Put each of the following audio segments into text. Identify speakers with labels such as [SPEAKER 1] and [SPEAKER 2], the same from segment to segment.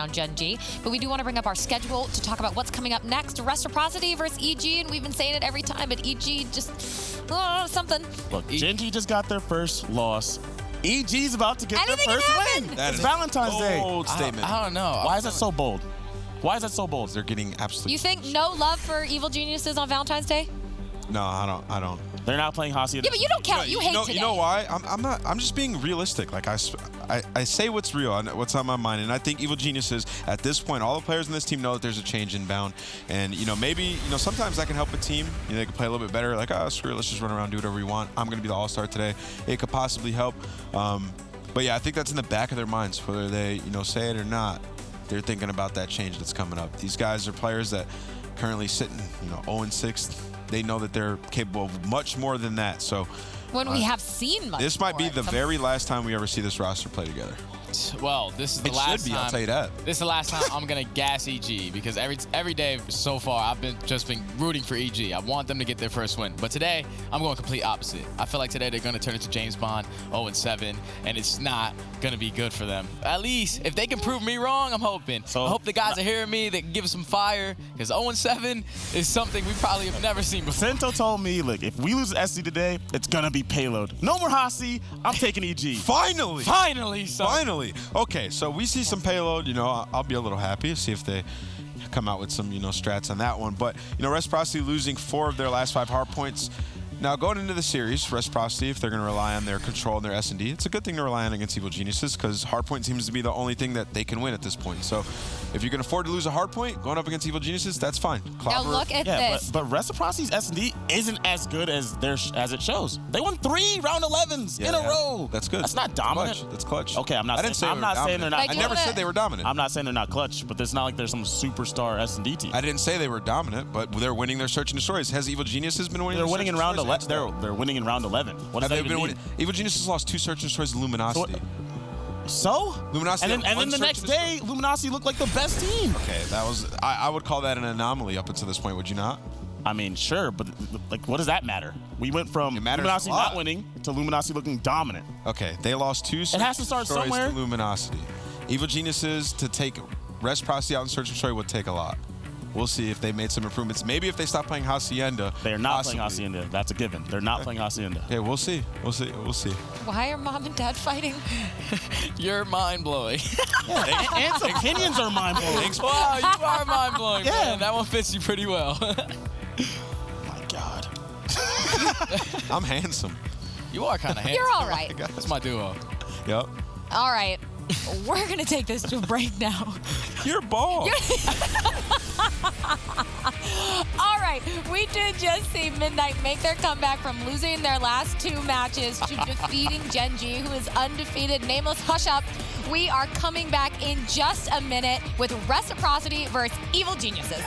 [SPEAKER 1] on Gen G, but we do want to bring up our schedule to talk about what's coming up next. Reciprocity versus EG, and we've been saying it every time, but EG just, something.
[SPEAKER 2] Look, Gen G just got their first loss. EG's about to get their first win.
[SPEAKER 3] That
[SPEAKER 2] It's
[SPEAKER 3] is
[SPEAKER 2] Valentine's Day.
[SPEAKER 3] Bold statement.
[SPEAKER 4] I don't know.
[SPEAKER 2] Why is that so bold? Why is that so bold?
[SPEAKER 3] They're getting absolutely.
[SPEAKER 1] You think no love for Evil Geniuses on Valentine's Day?
[SPEAKER 3] No, I don't.
[SPEAKER 2] They're not playing Hacienda.
[SPEAKER 1] Yeah, but you don't count. You hate today.
[SPEAKER 3] You know why? I'm not. I'm just being realistic. Like I say what's real, what's on my mind, and I think Evil Geniuses at this point, all the players in this team know that there's a change inbound, and maybe sometimes that can help a team. They can play a little bit better. Like screw it, let's just run around, do whatever we want. I'm gonna be the all-star today. It could possibly help, but yeah, I think that's in the back of their minds, whether they say it or not. They're thinking about that change that's coming up. These guys are players that currently sitting 0-6. They know that they're capable of much more than that. So
[SPEAKER 1] when we have seen much
[SPEAKER 3] this might be
[SPEAKER 1] more.
[SPEAKER 3] the very last time we ever see this roster play together.
[SPEAKER 4] Well, this is the last
[SPEAKER 3] It should be,
[SPEAKER 4] time.
[SPEAKER 3] I'll tell you that.
[SPEAKER 4] This is the last time I'm gonna gas EG because every day so far I've been rooting for EG. I want them to get their first win, but today I'm going complete opposite. I feel like today they're gonna turn into James Bond 0-7, and it's not gonna be good for them. At least if they can prove me wrong, I'm hoping.
[SPEAKER 2] So,
[SPEAKER 4] I hope the guys are hearing me. They can give us some fire because 0-7 is something we probably have never seen before.
[SPEAKER 2] Sento told me, look, if we lose SC today, it's gonna be payload. No more Hasi. I'm taking EG.
[SPEAKER 3] Finally!
[SPEAKER 4] Finally, son.
[SPEAKER 3] Finally! Okay, so we see some payload. I'll be a little happy to see if they come out with some strats on that one. But Reciprocity losing 4 of their last 5 hard points. Now, going into the series, Reciprocity, if they're going to rely on their control and their S&D, it's a good thing to rely on against Evil Geniuses because hardpoint seems to be the only thing that they can win at this point. So if you can afford to lose a hardpoint going up against Evil Geniuses, that's fine.
[SPEAKER 1] Now look at this.
[SPEAKER 2] But Reciprocity's S&D isn't as good as it shows. They won 3 round 11s in a row.
[SPEAKER 3] That's good.
[SPEAKER 2] That's not dominant.
[SPEAKER 3] Clutch. That's clutch.
[SPEAKER 2] Okay, I'm not saying they're not.
[SPEAKER 3] I never said they were dominant.
[SPEAKER 2] I'm not saying they're not clutch, but it's not like there's some superstar S&D team.
[SPEAKER 3] I didn't say they were dominant, but they're winning their search and destroys. Has Evil Geniuses been winning?
[SPEAKER 2] They're winning in round 11. They're winning in round 11. What does that even mean?
[SPEAKER 3] Evil Geniuses lost 2 search and destroys to Luminosity.
[SPEAKER 2] So?
[SPEAKER 3] Luminosity
[SPEAKER 2] and then the next day, Luminosity looked like the best team.
[SPEAKER 3] Okay, that was I would call that an anomaly up until this point. Would you not?
[SPEAKER 2] I mean, sure, but like, what does that matter? We went from Luminosity not winning to Luminosity looking dominant.
[SPEAKER 3] Okay, they lost 2 search
[SPEAKER 2] It has to start somewhere.
[SPEAKER 3] to Luminosity. Evil Geniuses to take Reciprocity out in search and destroy would take a lot. We'll see if they made some improvements. Maybe if they stop playing Hacienda.
[SPEAKER 2] They're not playing Hacienda. That's a given. They're not playing Hacienda.
[SPEAKER 3] Yeah, we'll see. We'll see. We'll see.
[SPEAKER 1] Why are mom and dad fighting?
[SPEAKER 4] You're mind-blowing.
[SPEAKER 2] Yeah, Ant's opinions are mind-blowing.
[SPEAKER 4] Wow, you are mind-blowing,
[SPEAKER 2] Yeah.
[SPEAKER 4] man. That one fits you pretty well.
[SPEAKER 2] My God.
[SPEAKER 3] I'm handsome.
[SPEAKER 4] You are kind of handsome.
[SPEAKER 1] You're all right.
[SPEAKER 4] That's my duo.
[SPEAKER 3] Yep.
[SPEAKER 1] All right. We're going to take this to a break now.
[SPEAKER 3] You're bald.
[SPEAKER 1] All right. We did just see Midnight make their comeback from losing their last 2 matches to defeating Gen G, who is undefeated. Nameless, hush up. We are coming back in just a minute with Reciprocity versus Evil Geniuses.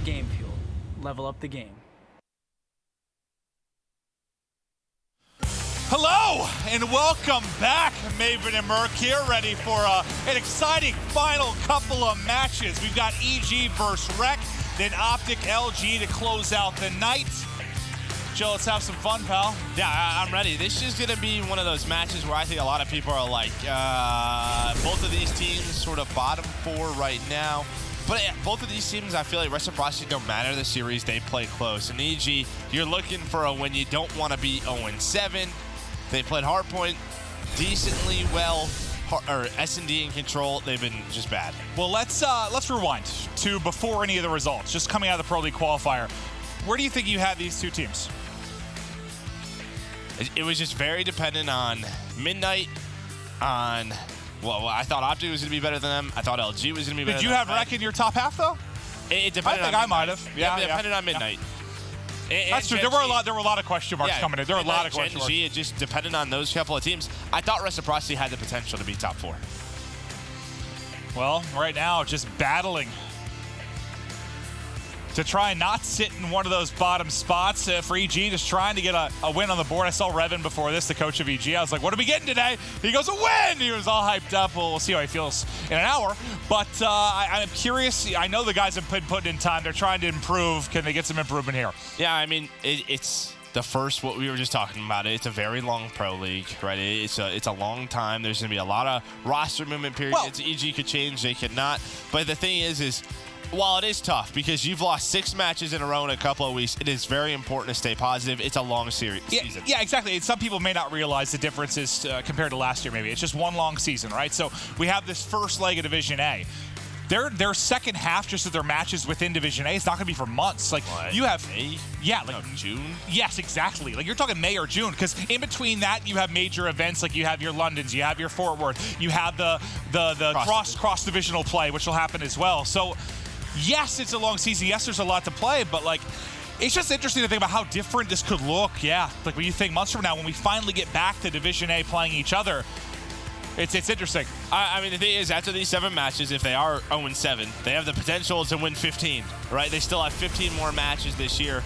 [SPEAKER 5] Game Fuel. Level up the game.
[SPEAKER 6] Hello and welcome back. Maven and Merc here, ready for an exciting final couple of matches. We've got EG versus Rec, then Optic LG to close out the night. Joe, let's have some fun, pal.
[SPEAKER 4] Yeah, I'm ready. This is going to be one of those matches where I think a lot of people are like, both of these teams sort of bottom 4 right now. But both of these teams, I feel like Reciprocity don't matter the series. They play close. And EG, you're looking for a win. You don't want to be 0-7. They played Hardpoint decently well. S&D in control, they've been just bad.
[SPEAKER 6] Well, let's rewind to before any of the results, just coming out of the Pro League qualifier. Where do you think you had these two teams?
[SPEAKER 4] It was just very dependent on Midnight, on, well, I thought Optic was going to be better than them. I thought LG was going to be better than them.
[SPEAKER 6] Did you have Rec in your top half, though?
[SPEAKER 4] It depended
[SPEAKER 6] I think I might have.
[SPEAKER 4] Yeah, it depended on Midnight.
[SPEAKER 6] Yeah. That's true. There were a lot of question marks coming in. There were a lot of question marks.
[SPEAKER 4] It just depended on those couple of teams. I thought Reciprocity had the potential to be top 4.
[SPEAKER 6] Well, right now, just battling to try and not sit in one of those bottom spots for EG, just trying to get a win on the board. I saw Revan before this, the coach of EG. I was like, what are we getting today? He goes, a win! He was all hyped up. Well, we'll see how he feels in an hour. But I'm curious. I know the guys have been putting in time. They're trying to improve. Can they get some improvement here?
[SPEAKER 4] Yeah, I mean, it's the first, what we were just talking about. It's a very long pro league, right? It's a long time. There's going to be a lot of roster movement periods. EG could change. They could not. But the thing is while it is tough because you've lost 6 matches in a row in a couple of weeks, it is very important to stay positive. It's a long season.
[SPEAKER 6] Yeah, exactly. And some people may not realize the differences compared to last year, maybe. It's just one long season, right? So we have this first leg of Division A. Their second half, just of their matches within Division A, is not going to be for months. Like, what? You have
[SPEAKER 4] May?
[SPEAKER 6] Yeah, like
[SPEAKER 4] June.
[SPEAKER 6] Yes, exactly. Like, you're talking May or June, because in between that, you have major events. Like, you have your Londons, you have your Fort Worth, you have the cross divisional play, which will happen as well. So, yes, it's a long season. Yes, there's a lot to play, but like, it's just interesting to think about how different this could look. Yeah, like when you think months from now, when we finally get back to Division A playing each other. It's interesting.
[SPEAKER 4] I mean, the thing is, after these 7 matches, if they are 0-7, they have the potential to win 15, right? They still have 15 more matches this year.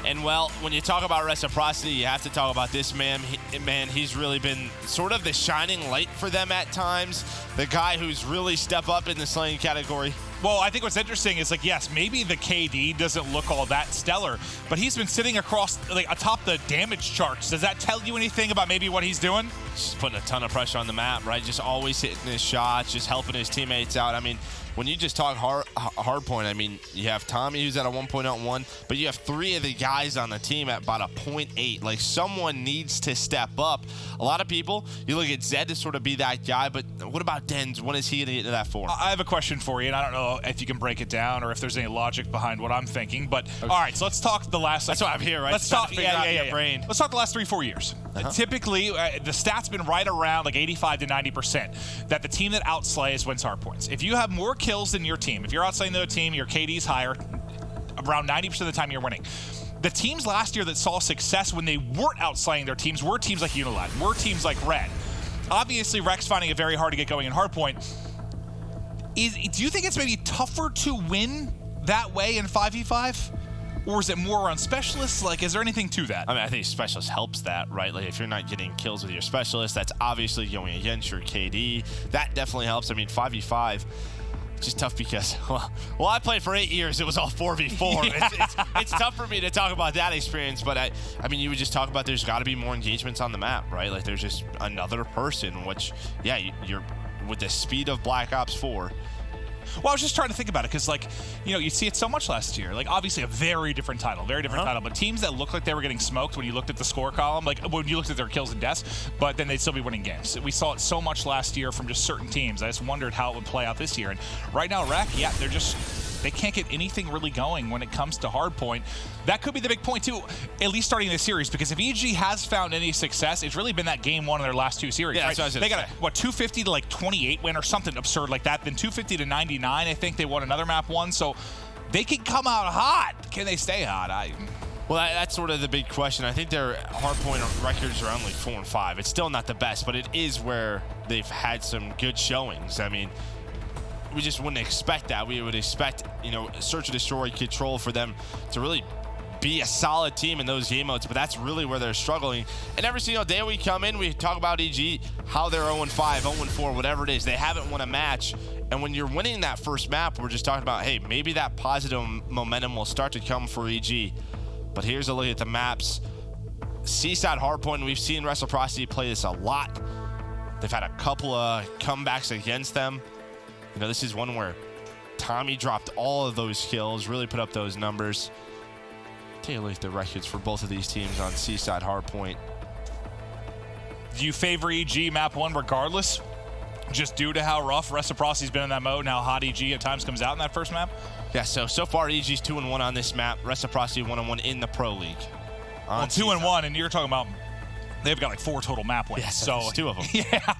[SPEAKER 4] And, well, when you talk about Reciprocity, you have to talk about this man. He's really been sort of the shining light for them at times, the guy who's really stepped up in the slaying category.
[SPEAKER 6] Well, I think what's interesting is, like, yes, maybe the KD doesn't look all that stellar, but he's been sitting across, like, atop the damage charts. Does that tell you anything about maybe what he's doing?
[SPEAKER 4] Just putting a ton of pressure on the map, right? Just always hitting his shots, just helping his teammates out. I mean, when you just talk hard point, I mean, you have Tommy who's at a 1.01, but you have 3 of the guys on the team at about a 0.8. Like, someone needs to step up. A lot of people, you look at Zed to sort of be that guy, but what about Dens? When is he going to get into that form?
[SPEAKER 6] I have a question for you, and I don't know if you can break it down or if there's any logic behind what I'm thinking, but all right, so let's talk the last.
[SPEAKER 4] That's why I'm here, right?
[SPEAKER 6] Let's talk. Yeah.
[SPEAKER 4] Brain.
[SPEAKER 6] Let's talk the last 3-4 years. Typically, the stats been right around like 85 to 90% that the team that outslays wins hard points. If you have more kills than your team, if you're outslaying the other team, your KD's higher, around 90% of the time you're winning. The teams last year that saw success when they weren't outslaying their teams were teams like Unilad, were teams like Red. Obviously, Rec's finding it very hard to get going in hardpoint. Do you think it's maybe tougher to win that way in 5v5? Or is it more around specialists? Like, is there anything to that?
[SPEAKER 4] I mean, I think specialist helps that, right? Like, if you're not getting kills with your specialist, that's obviously going against your KD. That definitely helps. I mean, 5v5, it's just tough because, well, I played for 8 years. It was all 4v4. Yeah. It's tough for me to talk about that experience, but I mean, you would just talk about there's got to be more engagements on the map, right? Like, there's just another person, which, yeah, you're with the speed of Black Ops 4.
[SPEAKER 6] Well, I was just trying to think about it because, like, you know, you see it so much last year. Like, obviously a very different title, but teams that looked like they were getting smoked when you looked at the score column, like when you looked at their kills and deaths, but then they'd still be winning games. We saw it so much last year from just certain teams. I just wondered how it would play out this year. And right now, Rec, yeah, they can't get anything really going when it comes to hardpoint. That could be the big point, too, at least starting this series, because if EG has found any success, it's really been that game 1 in their last 2 series,
[SPEAKER 4] yeah,
[SPEAKER 6] right? They got a, 250 to, like, 28 win or something absurd like that, then 250 to 99, I think they won another map 1, so they can come out hot. Can they stay hot?
[SPEAKER 4] Well, that's sort of the big question. I think their hardpoint records are only 4 and 5. It's still not the best, but it is where they've had some good showings. I mean,
[SPEAKER 7] we just wouldn't expect that. We would expect, you know, search and destroy, control for them to really be a solid team in those game modes, but that's really where they're struggling. And every single day we come in, we talk about EG, how they're 0-5, 0-4, whatever it is. They haven't won a match. And when you're winning that first map, we're just talking about, hey, maybe that positive momentum will start to come for EG. But here's a look at the maps. Seaside Hardpoint, we've seen Reciprocity play this a lot. They've had a couple of comebacks against them. You know, this is one where Tommy dropped all of those kills, really put up those numbers. Take a look at the records for both of these teams on Seaside Hardpoint.
[SPEAKER 6] Do you favor EG map 1 regardless? Just due to how rough Reciprocity's been in that mode and how hot EG at times comes out in that first map?
[SPEAKER 7] Yeah, so far EG's 2-1 on this map. Reciprocity 1-1 in the Pro League.
[SPEAKER 6] Well, 2-1, and you're talking about they've got like 4 total map wins.
[SPEAKER 7] Yes,
[SPEAKER 6] so
[SPEAKER 7] there's 2 of them.
[SPEAKER 6] Yeah,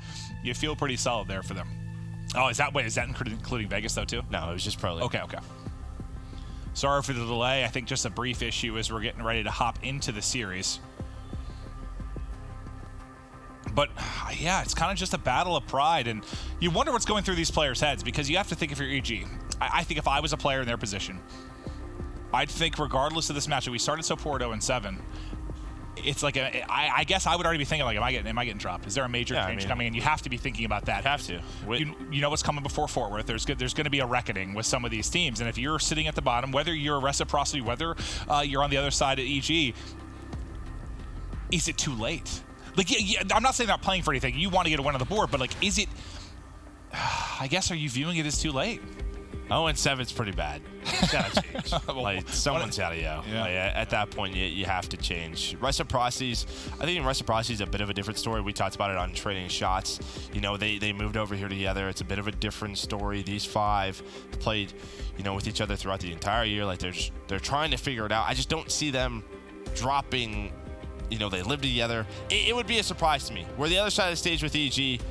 [SPEAKER 6] you feel pretty solid there for them. Oh, is that including Vegas though too?
[SPEAKER 7] No, it was just Pro League.
[SPEAKER 6] Okay. Sorry for the delay. I think just a brief issue as we're getting ready to hop into the series. But yeah, it's kind of just a battle of pride, and you wonder what's going through these players' heads, because you have to think if you're EG. I think if I was a player in their position, I'd think regardless of this match, we started so poor at 0-7. It's like I guess I would already be thinking like, am I getting dropped? Is there a major change coming in? You have to be thinking about that.
[SPEAKER 7] You have to.
[SPEAKER 6] You know what's coming before Fort Worth. There's going to be a reckoning with some of these teams, and if you're sitting at the bottom, whether you're a Reciprocity, whether you're on the other side at EG, is it too late? Like, yeah, I'm not saying not playing for anything. You want to get a win on the board, but like, is it? I guess, are you viewing it as too late?
[SPEAKER 7] 0-7's pretty bad. It's gotta change. Like, someone's gotta go.
[SPEAKER 6] Yeah.
[SPEAKER 7] Like, at that point, you have to change. Reciprocity's, I think Reciprocity's a bit of a different story. We talked about it on Trading Shots. You know, they moved over here together. It's a bit of a different story. These 5 played, you know, with each other throughout the entire year. Like, they're trying to figure it out. I just don't see them dropping. You know, they live together. It would be a surprise to me. We're the other side of the stage with EG.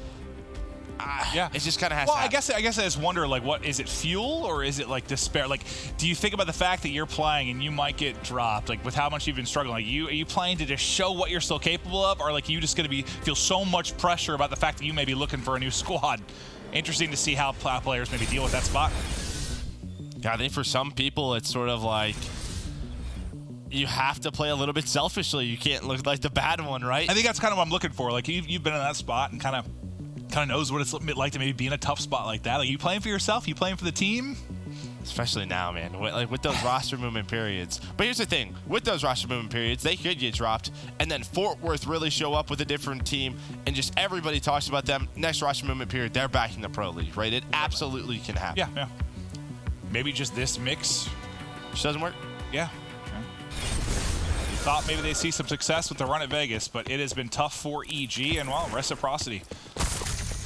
[SPEAKER 7] Yeah, it just kind of has to happen.
[SPEAKER 6] I guess I just wonder, like, what is it, fuel or is it like despair? Like, do you think about the fact that you're playing and you might get dropped, like with how much you've been struggling? Like, are you playing to just show what you're still capable of, or like you just gonna feel so much pressure about the fact that you may be looking for a new squad? Interesting to see how players maybe deal with that spot.
[SPEAKER 7] Yeah, I think for some people it's sort of like you have to play a little bit selfishly. You can't look like the bad one, right?
[SPEAKER 6] I think that's kind of what I'm looking for. Like, you've been in that spot and kind of knows what it's like to maybe be in a tough spot like that. Like, you playing for yourself? You playing for the team?
[SPEAKER 7] Especially now, man. Like, with those roster movement periods. But here's the thing. With those roster movement periods, they could get dropped, and then Fort Worth really show up with a different team, and just everybody talks about them. Next roster movement period, they're back in the Pro League, right? It absolutely can happen.
[SPEAKER 6] Yeah. Maybe just this mix.
[SPEAKER 7] Which doesn't work?
[SPEAKER 6] Yeah. Thought maybe they'd see some success with the run at Vegas, but it has been tough for EG, and well, Reciprocity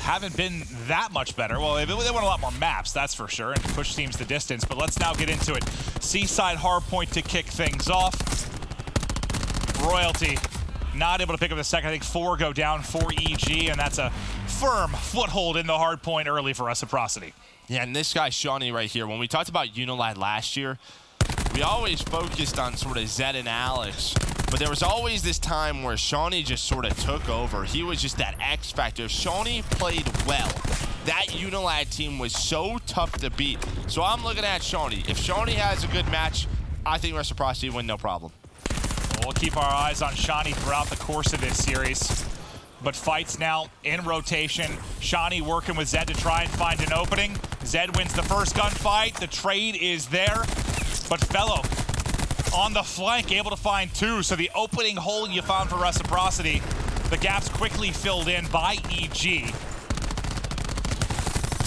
[SPEAKER 6] haven't been that much better. Well, they won a lot more maps, that's for sure, and push teams the distance, but let's now get into it. Seaside Hardpoint to kick things off. Royalty not able to pick up the second. I think 4 go down for EG, and that's a firm foothold in the hardpoint early for Reciprocity.
[SPEAKER 7] Yeah, and this guy, Shawnee, right here, when we talked about Unilad last year, we always focused on sort of Zed and Alex, but there was always this time where Shawnee just sort of took over. He was just that X factor. Shawnee played well. That Unilad team was so tough to beat. So I'm looking at Shawnee. If Shawnee has a good match, I think Reciprocity win no problem.
[SPEAKER 6] We'll keep our eyes on Shawnee throughout the course of this series. But fights now in rotation. Shawnee working with Zed to try and find an opening. Zed wins the first gunfight. The trade is there. But Fellow on the flank, able to find 2. So the opening hole you found for Reciprocity, the gap's quickly filled in by EG.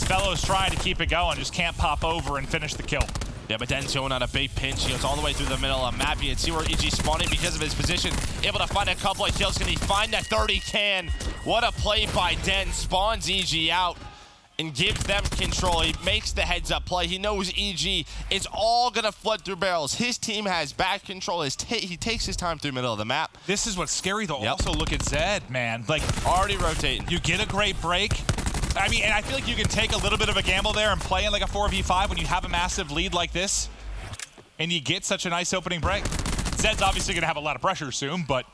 [SPEAKER 6] Fellow's trying to keep it going, just can't pop over and finish the kill.
[SPEAKER 7] Yeah, but then showing on a big pinch. He goes all the way through the middle of map. You can see where EG's spawning because of his position. Able to find a couple of kills. Can he find that 30 can? What a play by Den. Spawns EG out and gives them control. He makes the heads-up play. He knows EG is all going to flood through barrels. His team has back control. He takes his time through the middle of the map.
[SPEAKER 6] This is what's scary, though. Yep. Also, look at Zed, man. Like,
[SPEAKER 7] already rotating.
[SPEAKER 6] You get a great break. I mean, and I feel like you can take a little bit of a gamble there and play in like a 4v5 when you have a massive lead like this, and you get such a nice opening break. Zed's obviously going to have a lot of pressure soon, but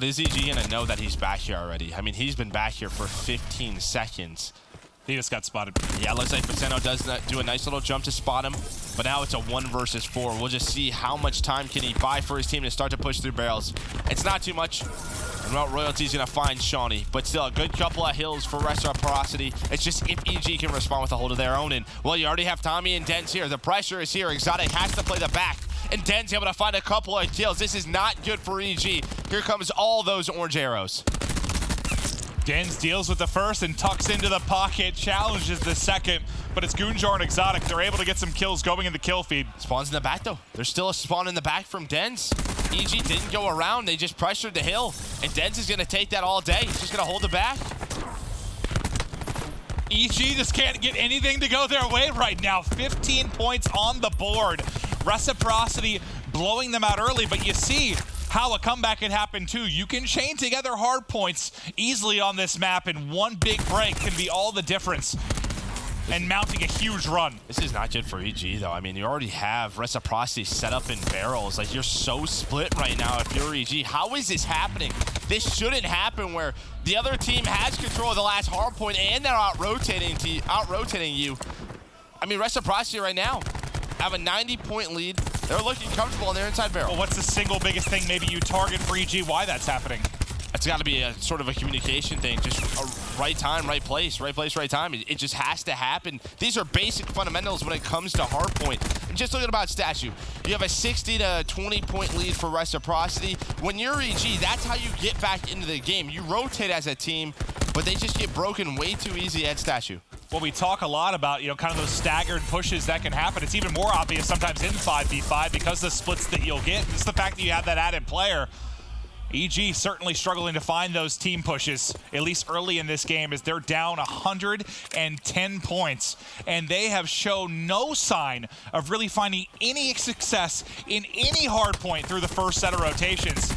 [SPEAKER 7] is EG going to know that he's back here already? I mean, he's been back here for 15 seconds.
[SPEAKER 6] He just got spotted.
[SPEAKER 7] Yeah, looks like Viceno does do a nice little jump to spot him, but now it's a 1 versus 4. We'll just see how much time can he buy for his team to start to push through barrels. It's not too much. And Mount Royalty's gonna find Shawnee, but still a good couple of hills for Reciprocity. It's just if EG can respond with a hold of their own. And well, you already have Tommy and Dens here. The pressure is here. Exotic has to play the back, and Den's able to find a couple of kills. This is not good for EG. Here comes all those orange arrows.
[SPEAKER 6] Dens deals with the first and tucks into the pocket, challenges the second, but it's Goonjar and Exotic. They're able to get some kills going in the kill feed.
[SPEAKER 7] Spawns in the back, though. There's still a spawn in the back from Dens. EG didn't go around. They just pressured the hill, and Dens is going to take that all day. He's just going to hold it back.
[SPEAKER 6] EG just can't get anything to go their way right now. 15 points on the board. Reciprocity blowing them out early, but you see how a comeback can happen too. You can chain together hard points easily on this map, and one big break can be all the difference and mounting a huge run.
[SPEAKER 7] This is not good for EG, though. I mean, you already have Reciprocity set up in barrels. Like, you're so split right now if you're EG. How is this happening? This shouldn't happen where the other team has control of the last hard point and they're out-rotating you. I mean, Reciprocity right now have a 90-point lead. They're looking comfortable in their inside barrel.
[SPEAKER 6] Well, what's the single biggest thing maybe you target for EG? Why that's happening?
[SPEAKER 7] It's got to be a sort of a communication thing. Just a right time, right place, right time. It just has to happen. These are basic fundamentals when it comes to hardpoint. And just looking about Statue, you have a 60 to 20-point lead for Reciprocity. When you're EG, that's how you get back into the game. You rotate as a team, but they just get broken way too easy at Statue.
[SPEAKER 6] Well, we talk a lot about, kind of those staggered pushes that can happen. It's even more obvious sometimes in 5v5 because the splits that you'll get. It's the fact that you have that added player. EG certainly struggling to find those team pushes, at least early in this game, as they're down 110 points. And they have shown no sign of really finding any success in any hard point through the first set of rotations.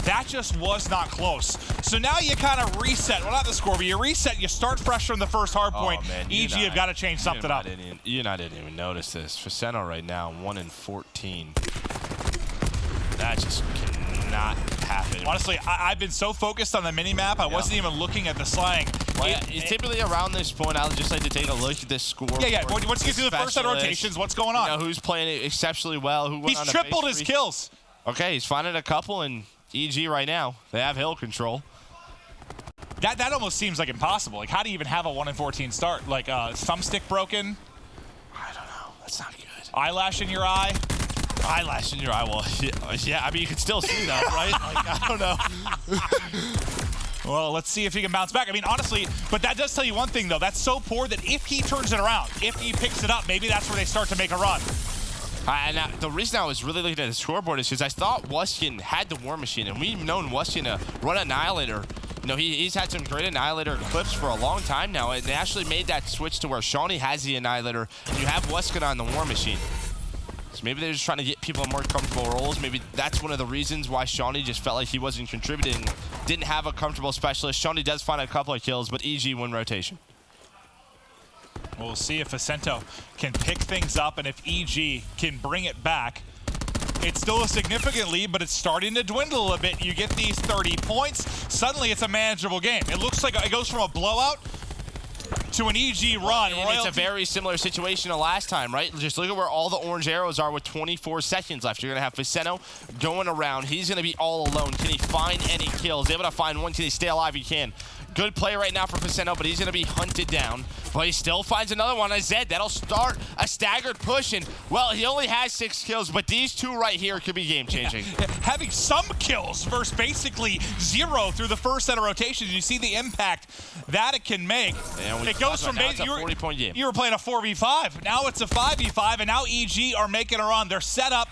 [SPEAKER 6] That just was not close. So now you kind of reset. Well, not the score, but you reset. You start fresh from the first hard point.
[SPEAKER 7] Oh, man,
[SPEAKER 6] EG have got to change something up.
[SPEAKER 7] You and I didn't even notice this. Viceno right now, 1-14. That just cannot happen.
[SPEAKER 6] Honestly, I've been so focused on the mini-map, I wasn't even looking at the slang.
[SPEAKER 7] Well, typically around this point, I'll just like to take a look at this score.
[SPEAKER 6] Yeah. Once you get through the first set of rotations, what's going on?
[SPEAKER 7] You know, who's playing exceptionally well? Who
[SPEAKER 6] He's tripled his kills.
[SPEAKER 7] Okay, he's finding a couple, and EG right now, they have hill control.
[SPEAKER 6] That almost seems like impossible. Like, how do you even have a 1-14 start? Like, thumbstick broken?
[SPEAKER 7] I don't know. That's not good.
[SPEAKER 6] Eyelash in your eye?
[SPEAKER 7] Eyelash in your eye. Well, yeah. I mean, you can still see that, right? Like, I don't know.
[SPEAKER 6] Well, let's see if he can bounce back. I mean, honestly, but that does tell you one thing, though. That's so poor that if he turns it around, if he picks it up, maybe that's where they start to make a run.
[SPEAKER 7] And the reason I was really looking at the scoreboard is because I thought Wuskin had the War Machine, and we've known Wuskin to run Annihilator. You know, he's had some great Annihilator clips for a long time now, and they actually made that switch to where Shawnee has the Annihilator, and you have Wuskin on the War Machine. So maybe they're just trying to get people in more comfortable roles. Maybe that's one of the reasons why Shawnee just felt like he wasn't contributing, didn't have a comfortable specialist. Shawnee does find a couple of kills, but EG win rotation.
[SPEAKER 6] We'll see if Vicento can pick things up and if EG can bring it back. It's still a significant lead, but it's starting to dwindle a bit. You get these 30 points, suddenly it's a manageable game. It looks like it goes from a blowout to an EG run.
[SPEAKER 7] It's a very similar situation to last time, right? Just look at where all the orange arrows are with 24 seconds left. You're going to have Viceno going around. He's going to be all alone. Can he find any kills? Able to find one. Can he stay alive? He can. Good play right now for Viceno, but he's going to be hunted down. But he still finds another one on Zed. That'll start a staggered push. And, well, he only has 6 kills, but these two right here could be game-changing.
[SPEAKER 6] Yeah. Having some kills versus basically 0 through the first set of rotations. You see the impact that it can make. It goes from
[SPEAKER 7] basically a 40-point game.
[SPEAKER 6] You were playing a 4v5. Now it's a 5v5, and now EG are making a run. They're set up.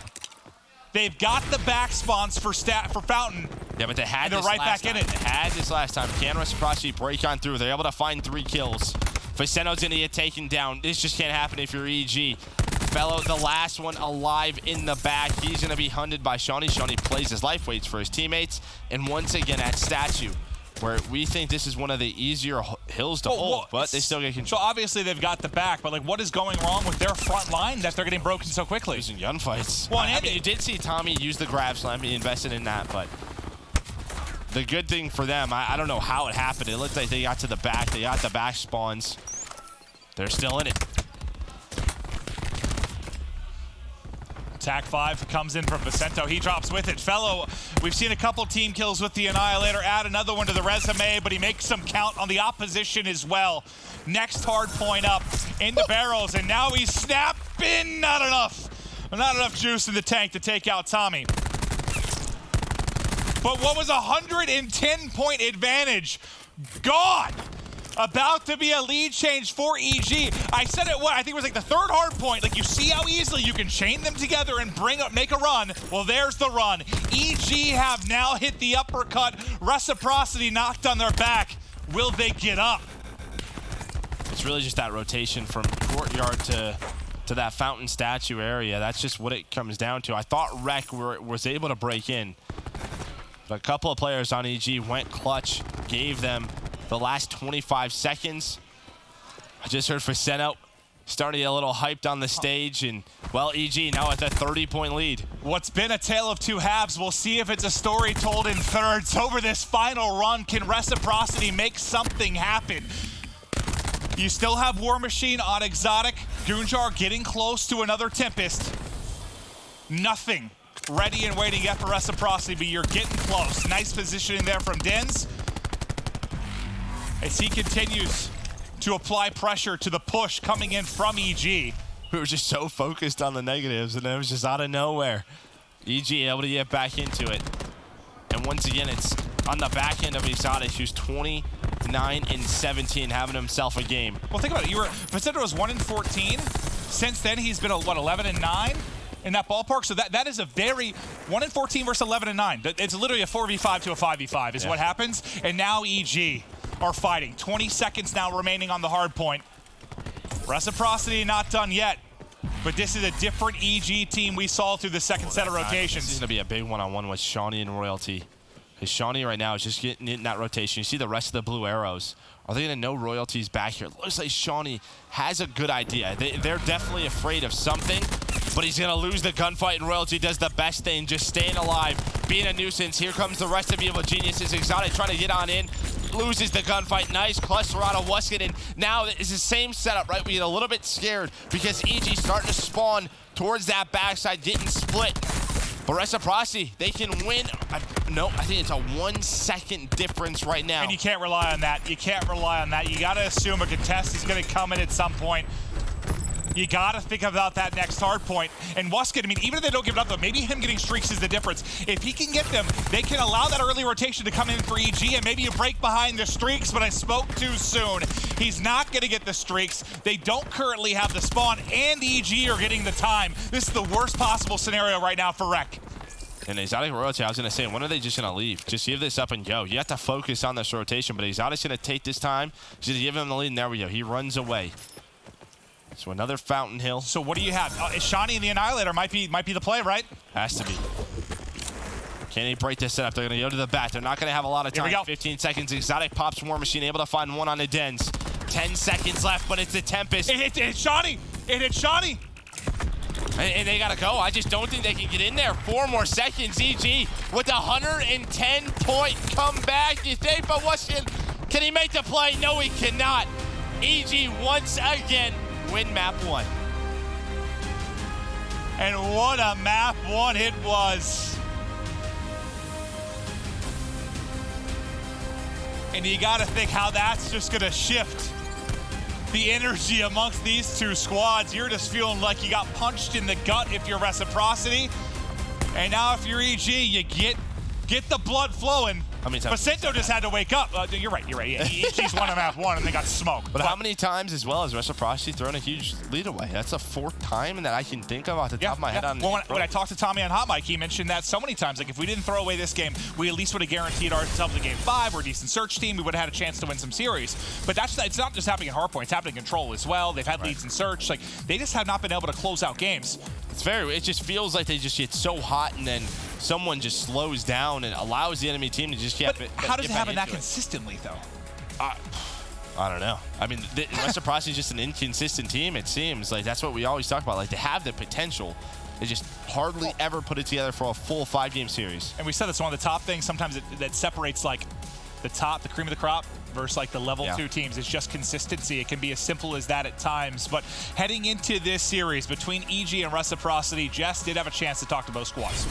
[SPEAKER 6] They've got the back spawns for Fountain.
[SPEAKER 7] Yeah, but they had
[SPEAKER 6] this
[SPEAKER 7] right
[SPEAKER 6] back in it.
[SPEAKER 7] They had this last time. Can Reciprocity break on through? They're able to find 3 kills. Viceno's going to get taken down. This just can't happen if you're EG. Fellow, the last one alive in the back. He's going to be hunted by Shawnee. Shawnee plays his life, waits for his teammates. And once again at Statue, where we think this is one of the easier hills to hold, but they still get control.
[SPEAKER 6] So obviously they've got the back, but like, what is going wrong with their front line that they're getting broken so quickly?
[SPEAKER 7] Losing gunfights.
[SPEAKER 6] Well,
[SPEAKER 7] I mean, you did see Tommy use the grab slam. He invested in that, but the good thing for them, I don't know how it happened. It looked like they got to the back. They got the back spawns. They're still in it.
[SPEAKER 6] Attack 5 comes in from Vicento. He drops with it. Fellow, we've seen a couple team kills with the Annihilator. Add another one to the resume, but he makes some count on the opposition as well. Next hard point up in the barrels, and now he's snapping. Not enough. Not enough juice in the tank to take out Tommy. But what was a 110-point advantage? Gone. About to be a lead change for EG. I said it, I think it was like the third hard point. Like, you see how easily you can chain them together and make a run. Well, there's the run. EG have now hit the uppercut. Reciprocity knocked on their back. Will they get up?
[SPEAKER 7] It's really just that rotation from courtyard to that fountain statue area. That's just what it comes down to. I thought Rec was able to break in, but a couple of players on EG went clutch, gave them the last 25 seconds. I just heard Vicento starting a little hyped on the stage, and, well, EG now with a 30-point lead.
[SPEAKER 6] What's been a tale of two halves, we'll see if it's a story told in thirds. Over this final run, can Reciprocity make something happen? You still have War Machine on Exotic. Goonjar getting close to another Tempest. Nothing ready and waiting yet for Reciprocity, but you're getting close. Nice positioning there from Dens, as he continues to apply pressure to the push coming in from EG.
[SPEAKER 7] We were just so focused on the negatives, and it was just out of nowhere. EG able to get back into it. And once again, it's on the back end of Exotic, who's 29-17, having himself a game.
[SPEAKER 6] Well, think about it. Vicento was 1-14. Since then, he's been, what, 11-9 in that ballpark? So that is a very 1-14 versus 11-9. It's literally a 4v5 to a 5v5 is what happens. And now EG are fighting. 20 seconds now remaining on the hard point. Reciprocity not done yet, but this is a different EG team we saw through the second set of rotations.
[SPEAKER 7] This is going to be a big one-on-one with Shawnee and Royalty. Because Shawnee right now is just getting in that rotation. You see the rest of the blue arrows. Are they going to know Royalty's back here? It looks like Shawnee has a good idea. They're definitely afraid of something, but he's going to lose the gunfight, and Royalty does the best thing, just staying alive, being a nuisance. Here comes the rest of Evil Geniuses. Exotic trying to get on in, loses the gunfight. Nice cluster out of Wuskin, and now it's the same setup, right? We get a little bit scared because EG starting to spawn towards that backside, getting split. But Reciprocity, they can win. No, I think it's a 1 second difference right now.
[SPEAKER 6] And you can't rely on that. You can't rely on that. You got to assume a contest is going to come in at some point. You got to think about that next hard point. And Wuskin, I mean, even if they don't give it up, though, maybe him getting streaks is the difference. If he can get them, they can allow that early rotation to come in for EG, and maybe you break behind the streaks, but I spoke too soon. He's not going to get the streaks. They don't currently have the spawn, and EG are getting the time. This is the worst possible scenario right now for Rec.
[SPEAKER 7] And Exotic Royalty, I was going to say, when are they just going to leave? Just give this up and go. You have to focus on this rotation, but Exotic's going to take this time. He's going to give him the lead, and there we go. He runs away. So another Fountain Hill.
[SPEAKER 6] So what do you have? Shawnee and the Annihilator might be the play, right?
[SPEAKER 7] Has to be. Can he break this setup? They're going to go to the bat. They're not going to have a lot of time. 15 seconds. Exotic pops War Machine, able to find one on the Dens. 10 seconds left, but it's the Tempest.
[SPEAKER 6] It hit Shawnee. It hit Shawnee.
[SPEAKER 7] And they gotta go. I just don't think they can get in there. 4 more seconds. EG with a 110-point comeback. You think, but can he make the play? No, he cannot. EG once again win map 1.
[SPEAKER 6] And what a map 1 it was. And you gotta think how that's just gonna shift the energy amongst these two squads. You're just feeling like you got punched in the gut if you're Reciprocity. And now if you're EG, you get the blood flowing.
[SPEAKER 7] How many times?
[SPEAKER 6] Vicento just had to wake up. You're right. Yeah, EG's won a map 1 and they got smoked.
[SPEAKER 7] But how many times as well has Reciprocity thrown a huge lead away? That's the 4th time that I can think of off the top of my head.
[SPEAKER 6] Well, when I talked to Tommy on Hot Mic, he mentioned that so many times. Like, if we didn't throw away this game, we at least would have guaranteed ourselves a game 5. We're a decent search team. We would have had a chance to win some series. But it's not just happening in hardpoint. It's happening in control as well. They've had leads in search. Like, they just have not been able to close out games.
[SPEAKER 7] It just feels like they just get so hot and then someone just slows down and allows the enemy team to just get.
[SPEAKER 6] But how does it happen that consistently, though?
[SPEAKER 7] I don't know. I mean, Reciprocity is just an inconsistent team, it seems. Like, that's what we always talk about. Like, they have the potential. They just hardly ever put it together for a full 5-game series.
[SPEAKER 6] And we said that's one of the top things sometimes that separates, like, the top, the cream of the crop, versus like the level 2 teams. It's just consistency. It can be as simple as that at times. But heading into this series between EG and Reciprocity, Jess did have a chance to talk to both squads.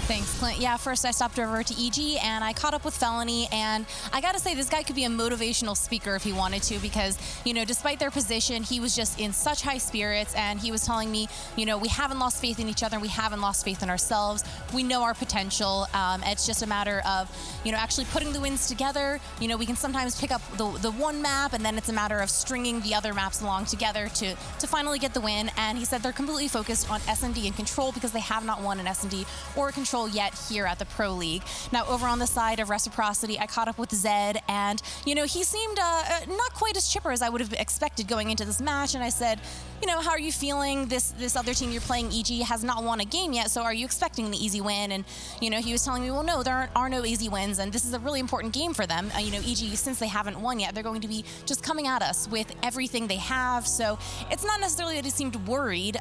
[SPEAKER 8] Thanks, Clint. Yeah, first I stopped over to EG and I caught up with Felony, and I gotta say this guy could be a motivational speaker if he wanted to, because, you know, despite their position, he was just in such high spirits, and he was telling me, you know, we haven't lost faith in each other, we haven't lost faith in ourselves, we know our potential. It's just a matter of, you know, actually putting the wins together. You know, we can sometimes pick up the one map, and then it's a matter of stringing the other maps along together to finally get the win. And he said they're completely focused on S&D and Control because they have not won an S&D or a Control yet here at the Pro League. Now, over on the side of Reciprocity, I caught up with Zed, and, you know, he seemed not quite as chipper as I would have expected going into this match. And I said, you know, how are you feeling? This other team you're playing, EG, has not won a game yet, so are you expecting an easy win? And, you know, he was telling me, well, no, there are no easy wins, and this is a really important game for them. You know, EG, since they haven't won yet, they're going to be just coming at us with everything they have. So it's not necessarily that he seemed worried,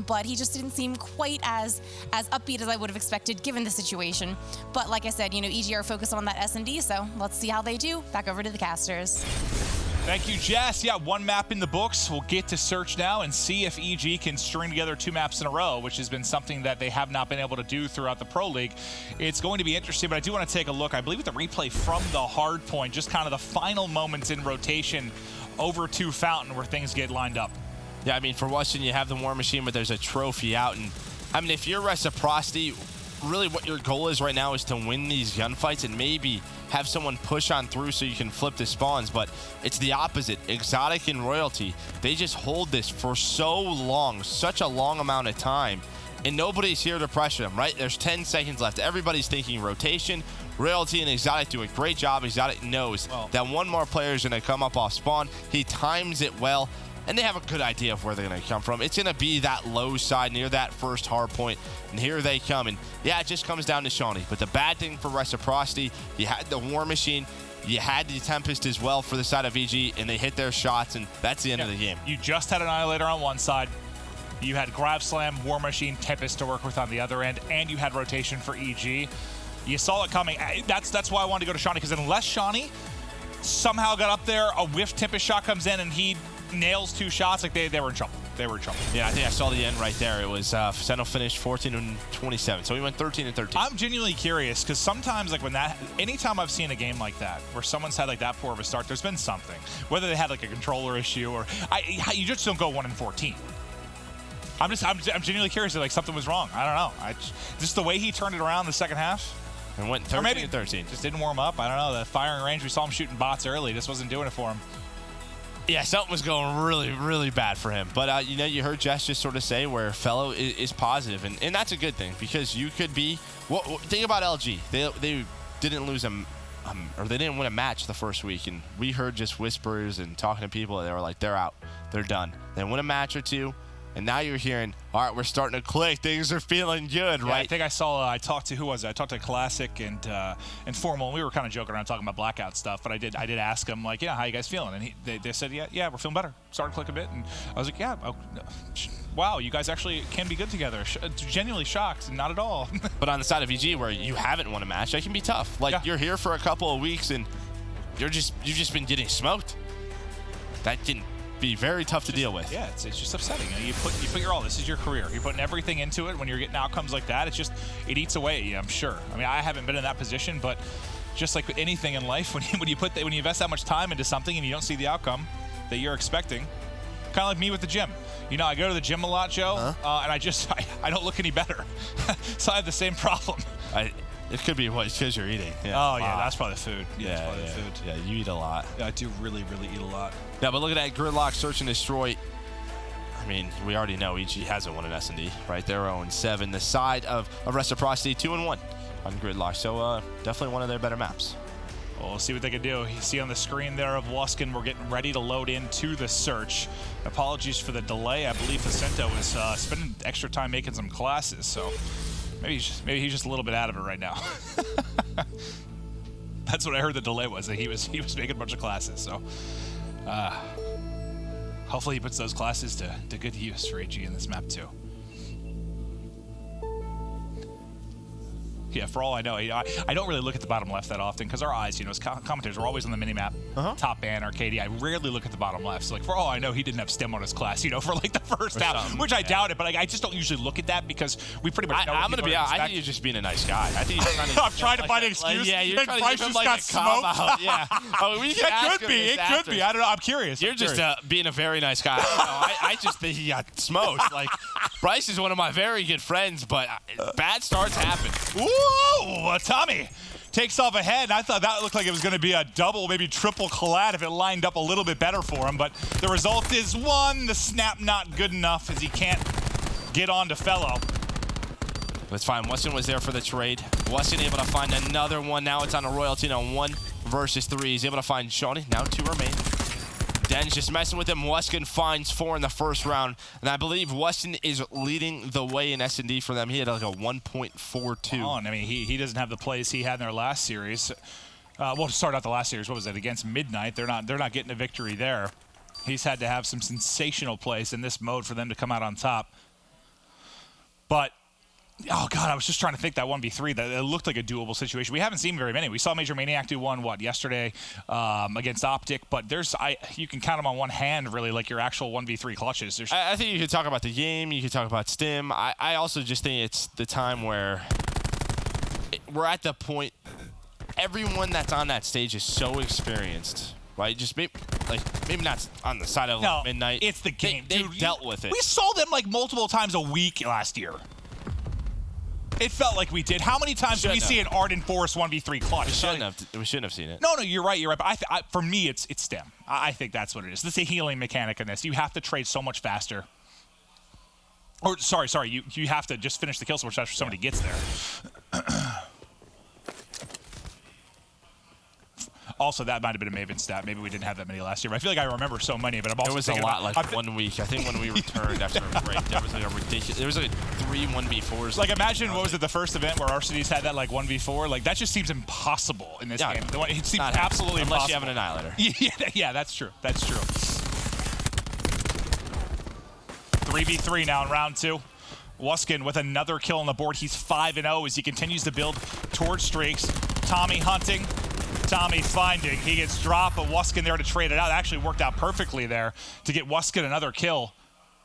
[SPEAKER 8] but he just didn't seem quite as upbeat as I would have expected given the situation. But like I said, you know, EG are focused on that S&D, so let's see how they do. Back over to the casters.
[SPEAKER 6] Thank you, Jess. Yeah, one map in the books. We'll get to search now and see if EG can string together 2 maps in a row, which has been something that they have not been able to do throughout the Pro League. It's going to be interesting, but I do want to take a look, I believe, at the replay from the hard point, just kind of the final moments in rotation over to Fountain where things get lined up.
[SPEAKER 7] Yeah, I mean, for Western, you have the War Machine, but there's a trophy out. And, I mean, if you're Reciprocity, really what your goal is right now is to win these gunfights and maybe have someone push on through so you can flip the spawns. But it's the opposite. Exotic and Royalty, they just hold this for so long, such a long amount of time, and nobody's here to pressure them, right? There's 10 seconds left. Everybody's thinking rotation. Royalty and Exotic do a great job. Exotic knows that one more player is going to come up off spawn. He times it well, and they have a good idea of where they're going to come from. It's going to be that low side near that first hard point, and here they come. And yeah, it just comes down to Shawnee. But the bad thing for Reciprocity, you had the War Machine, you had the Tempest as well for the side of EG, and they hit their shots, and that's the end of the game.
[SPEAKER 6] You just had Annihilator on one side. You had Grav Slam, War Machine, Tempest to work with on the other end, and you had rotation for EG. You saw it coming. That's why I wanted to go to Shawnee, because unless Shawnee somehow got up there, a whiff Tempest shot comes in, and he nails 2 shots, like they were in trouble. They were in trouble.
[SPEAKER 7] Yeah, I think I saw the end right there. It was Sentinel finished 14-27, so we went 13-13.
[SPEAKER 6] I'm genuinely curious, because sometimes, like anytime I've seen a game like that, where someone's had like that poor of a start, there's been something. Whether they had like a controller issue or you just don't go 1-14. I'm genuinely curious if like something was wrong. I don't know. Just the way he turned it around the second half.
[SPEAKER 7] And went 13-13.
[SPEAKER 6] Just didn't warm up. I don't know. The firing range, we saw him shooting bots early. Just wasn't doing it for him.
[SPEAKER 7] Yeah, something was going really, really bad for him. But, you know, you heard Jess just sort of say where Fellow is positive, and that's a good thing, because you could be think about LG. They didn't lose or they didn't win a match the first week, and we heard just whispers and talking to people, and they were like, they're out. They're done. They win a match or two, and now you're hearing, all right, we're starting to click. Things are feeling good,
[SPEAKER 6] yeah,
[SPEAKER 7] right?
[SPEAKER 6] I think I saw, I talked to, who was it? I talked to Classic and Formal, and we were kind of joking around talking about blackout stuff, but I did ask them, like, yeah, how you guys feeling? And they said, yeah, we're feeling better. Started to click a bit, and I was like, yeah, wow, you guys actually can be good together. Genuinely shocked, not at all.
[SPEAKER 7] But on the side of EG, where you haven't won a match, that can be tough. Like, you're here for a couple of weeks, and you've just been getting smoked. That can be very tough to deal with.
[SPEAKER 6] Yeah, it's just upsetting. You put your all. This is your career. You're putting everything into it. When you're getting outcomes like that, it eats away at you, I'm sure. I mean, I haven't been in that position, but just like anything in life, when you invest that much time into something and you don't see the outcome that you're expecting, kind of like me with the gym. You know, I go to the gym a lot, Joe, and I don't look any better. So I have the same problem.
[SPEAKER 7] It could be because you're eating. Yeah.
[SPEAKER 6] Oh, yeah, that's probably the food.
[SPEAKER 7] Yeah,
[SPEAKER 6] probably the food.
[SPEAKER 7] Yeah, you eat a lot.
[SPEAKER 6] Yeah, I do really, really eat a lot.
[SPEAKER 7] Yeah, but look at that Gridlock Search and Destroy. I mean, we already know EG hasn't won an S&D, right? They're 0-7. The side of Reciprocity, 2-1 on Gridlock. So definitely one of their better maps.
[SPEAKER 6] Well, we'll see what they can do. You see on the screen there of Luskin, we're getting ready to load into the search. Apologies for the delay. I believe Jacinto was spending extra time making some classes, so maybe he's just a little bit out of it right now. That's what I heard the delay was, that he was making a bunch of classes. So hopefully he puts those classes to good use for AG in this map too. Yeah, for all I know, I don't really look at the bottom left that often because our eyes, as commentators, we're always on the minimap, top banner, KD. I rarely look at the bottom left. So, like, for all I know, he didn't have stem on his class, for like the first half, which I doubt it. But like, I just don't usually look at that because we pretty much know.
[SPEAKER 7] I'm gonna be honest. I think you're just being a nice guy. I think you're trying to.
[SPEAKER 6] I'm trying to find an excuse.
[SPEAKER 7] Yeah, you're trying to
[SPEAKER 6] Bryce
[SPEAKER 7] give him
[SPEAKER 6] just got smoked.
[SPEAKER 7] Yeah.
[SPEAKER 6] It could be. It could be. I don't know. I'm curious.
[SPEAKER 7] You're just being a very nice guy. I just think he got smoked. Like, Bryce is one of my very good friends, but bad starts happen.
[SPEAKER 6] Ooh, Tommy takes off ahead. I thought that looked like it was going to be a double, maybe triple collab if it lined up a little bit better for him. But the result is 1. The snap not good enough as he can't get on to Fellow.
[SPEAKER 7] That's fine. Weston was there for the trade. Weston able to find another one. Now it's on a Royalty on 1 versus 3. He's able to find Shawnee. Now 2 remain. Den's just messing with him. Weston finds 4 in the first round. And I believe Weston is leading the way in S&D for them. He had like a 1.42.
[SPEAKER 6] Oh, and I mean, he doesn't have the plays he had in their last series. Well, to start out the last series, what was it? Against Midnight. They're not getting a victory there. He's had to have some sensational plays in this mode for them to come out on top. But oh, God, I was just trying to think that 1v3. That it looked like a doable situation. We haven't seen very many. We saw Major Maniac do one, yesterday against Optic, but you can count them on one hand, really, like your actual 1v3 clutches.
[SPEAKER 7] I think you could talk about the game. You could talk about Stim. I also just think it's the time where we're at the point, everyone that's on that stage is so experienced. Right, just maybe not on the side of Midnight.
[SPEAKER 6] It's the game.
[SPEAKER 7] They've dealt with it.
[SPEAKER 6] We saw them like multiple times a week last year. It felt like we did. How many times did we see an Arden Forest 1v3 clutch?
[SPEAKER 7] We shouldn't have seen it.
[SPEAKER 6] No, you're right. But for me, it's STEM. I think that's what it is. This is a healing mechanic in this. You have to trade so much faster. Or sorry. You have to just finish the kill so much after somebody gets there. Also, that might have been a Maven stat. Maybe we didn't have that many last year. But I feel like I remember so many, but I'm also
[SPEAKER 7] There was a lot like 1 week. I think when we returned after a break, there was like a ridiculous. There was like 3 1v4s.
[SPEAKER 6] Like imagine what was it, the first event where Arcitys had that like 1v4? Like that just seems impossible in this game. It seems absolutely impossible.
[SPEAKER 7] Unless you have an Annihilator.
[SPEAKER 6] Yeah, that's true. 3v3 now in round 2. Wuskin with another kill on the board. He's 5-0 as he continues to build towards streaks. Tommy hunting. Tommy finding. He gets dropped, but Wuskin there to trade it out. It actually worked out perfectly there to get Wuskin another kill.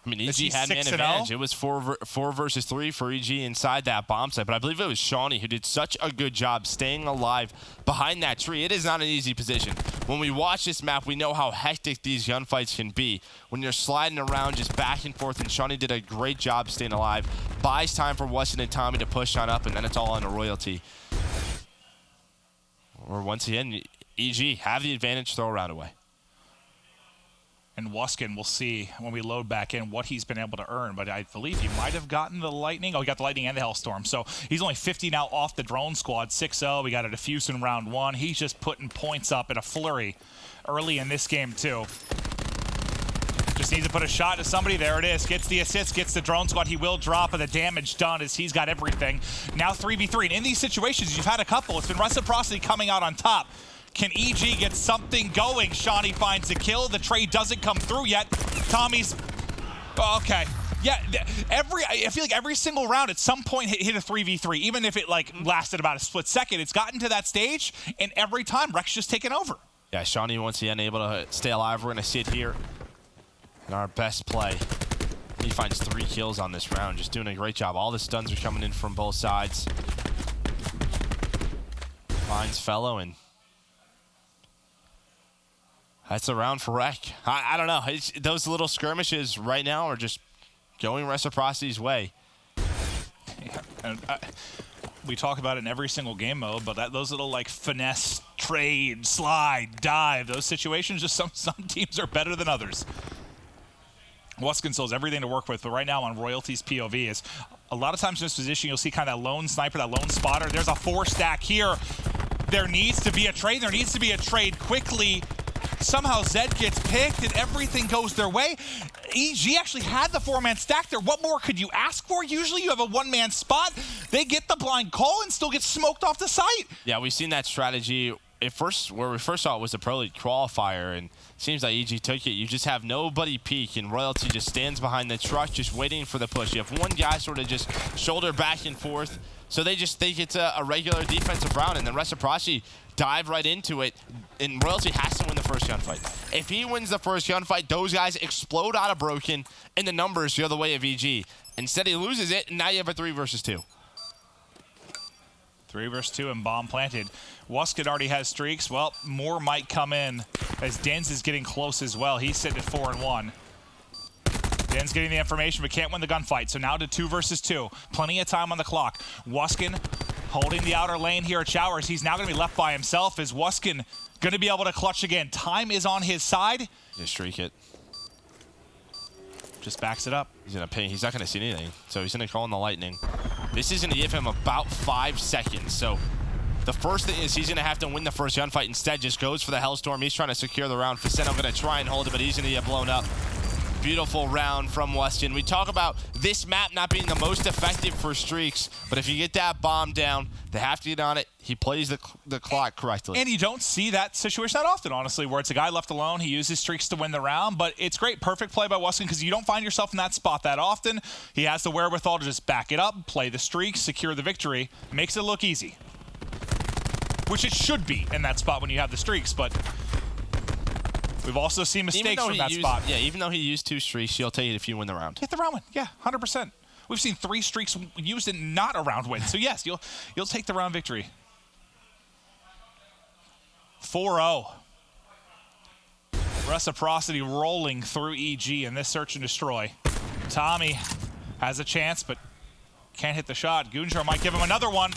[SPEAKER 7] I mean, EG had man advantage. It was 4 versus 3 for EG inside that bomb site, but I believe it was Shawnee who did such a good job staying alive behind that tree. It is not an easy position. When we watch this map, we know how hectic these gunfights can be. When you're sliding around just back and forth, and Shawnee did a great job staying alive. Buys time for Weston and Tommy to push on up, and then it's all on a Royalty. Or once again, EG have the advantage, throw a round away.
[SPEAKER 6] And Wuskin, we'll see when we load back in what he's been able to earn. But I believe he might have gotten the Lightning. Oh, he got the Lightning and the Hellstorm. So he's only 50 now off the drone squad. 6-0. We got a diffuse in round 1. He's just putting points up in a flurry early in this game, too. Just needs to put a shot to somebody. There it is. Gets the assist, gets the drone squad. He will drop, and the damage done as he's got everything. Now 3v3. And in these situations, you've had a couple. It's been Reciprocity coming out on top. Can EG get something going? Shawnee finds the kill. The trade doesn't come through yet. Tommy's... Okay. Yeah, I feel like every single round at some point hit a 3v3, even if it like lasted about a split second. It's gotten to that stage, and every time Rex just taken over.
[SPEAKER 7] Yeah, Shawnee once again able to stay alive. We're going to sit here in our best play. He finds 3 kills on this round, just doing a great job. All the stuns are coming in from both sides. Finds Fellow, and that's a round for Rec. I don't know. Those little skirmishes right now are just going Reciprocity's way.
[SPEAKER 6] Yeah, and we talk about it in every single game mode, but those little like finesse, trade, slide, dive, those situations, just some teams are better than others. Wuskin still has everything to work with, but right now on Royalty's POV is a lot of times in this position, you'll see kind of that lone sniper, that lone spotter. There's a 4-stack here. There needs to be a trade. There needs to be a trade quickly. Somehow Zed gets picked and everything goes their way. EG actually had the 4-man stack there. What more could you ask for? Usually you have a 1-man spot. They get the blind call and still get smoked off the site.
[SPEAKER 7] Yeah, we've seen that strategy. Where we first saw it was the Pro League qualifier, and it seems like EG took it. You just have nobody peek, and Royalty just stands behind the truck just waiting for the push. You have one guy sort of just shoulder back and forth, So they just think it's a regular defensive round, and then Reciprocity dive right into it, and Royalty has to win the first gunfight. If he wins the first gunfight, those guys explode out of Broken, and the numbers go the way of EG. Instead, he loses it, and now you have a 3 versus 2.
[SPEAKER 6] 3 versus 2 and bomb planted. Wuskin already has streaks. Well, more might come in as Dens is getting close as well. He's sitting at 4-1. Dens getting the information but can't win the gunfight. So now to 2 versus 2. Plenty of time on the clock. Wuskin holding the outer lane here at Showers. He's now going to be left by himself. Is Wuskin going to be able to clutch again? Time is on his side.
[SPEAKER 7] Just streak it.
[SPEAKER 6] Just backs it up.
[SPEAKER 7] He's going to ping. He's not going to see anything. So he's going to call in the lightning. This is going to give him about 5 seconds. So the first thing is he's going to have to win the first gunfight. Instead, just goes for the Hellstorm. He's trying to secure the round. Faceno going to try and hold it, but he's going to get blown up. Beautiful round from Weston. We talk about this map not being the most effective for streaks, but if you get that bomb down, they have to get on it. He plays the clock correctly.
[SPEAKER 6] And you don't see that situation that often, honestly, where it's a guy left alone. He uses streaks to win the round, but it's great. Perfect play by Weston because you don't find yourself in that spot that often. He has the wherewithal to just back it up, play the streaks, secure the victory. Makes it look easy, which it should be in that spot when you have the streaks, but we've also seen mistakes from that spot.
[SPEAKER 7] Yeah, even though he used 2 streaks, he'll take it if you win the round.
[SPEAKER 6] Hit the round win. Yeah, 100%. We've seen 3 streaks used and not a round win. So yes, you'll take the round victory. 4-0. Reciprocity rolling through EG in this search and destroy. Tommy has a chance, but can't hit the shot. Gunjar might give him another one.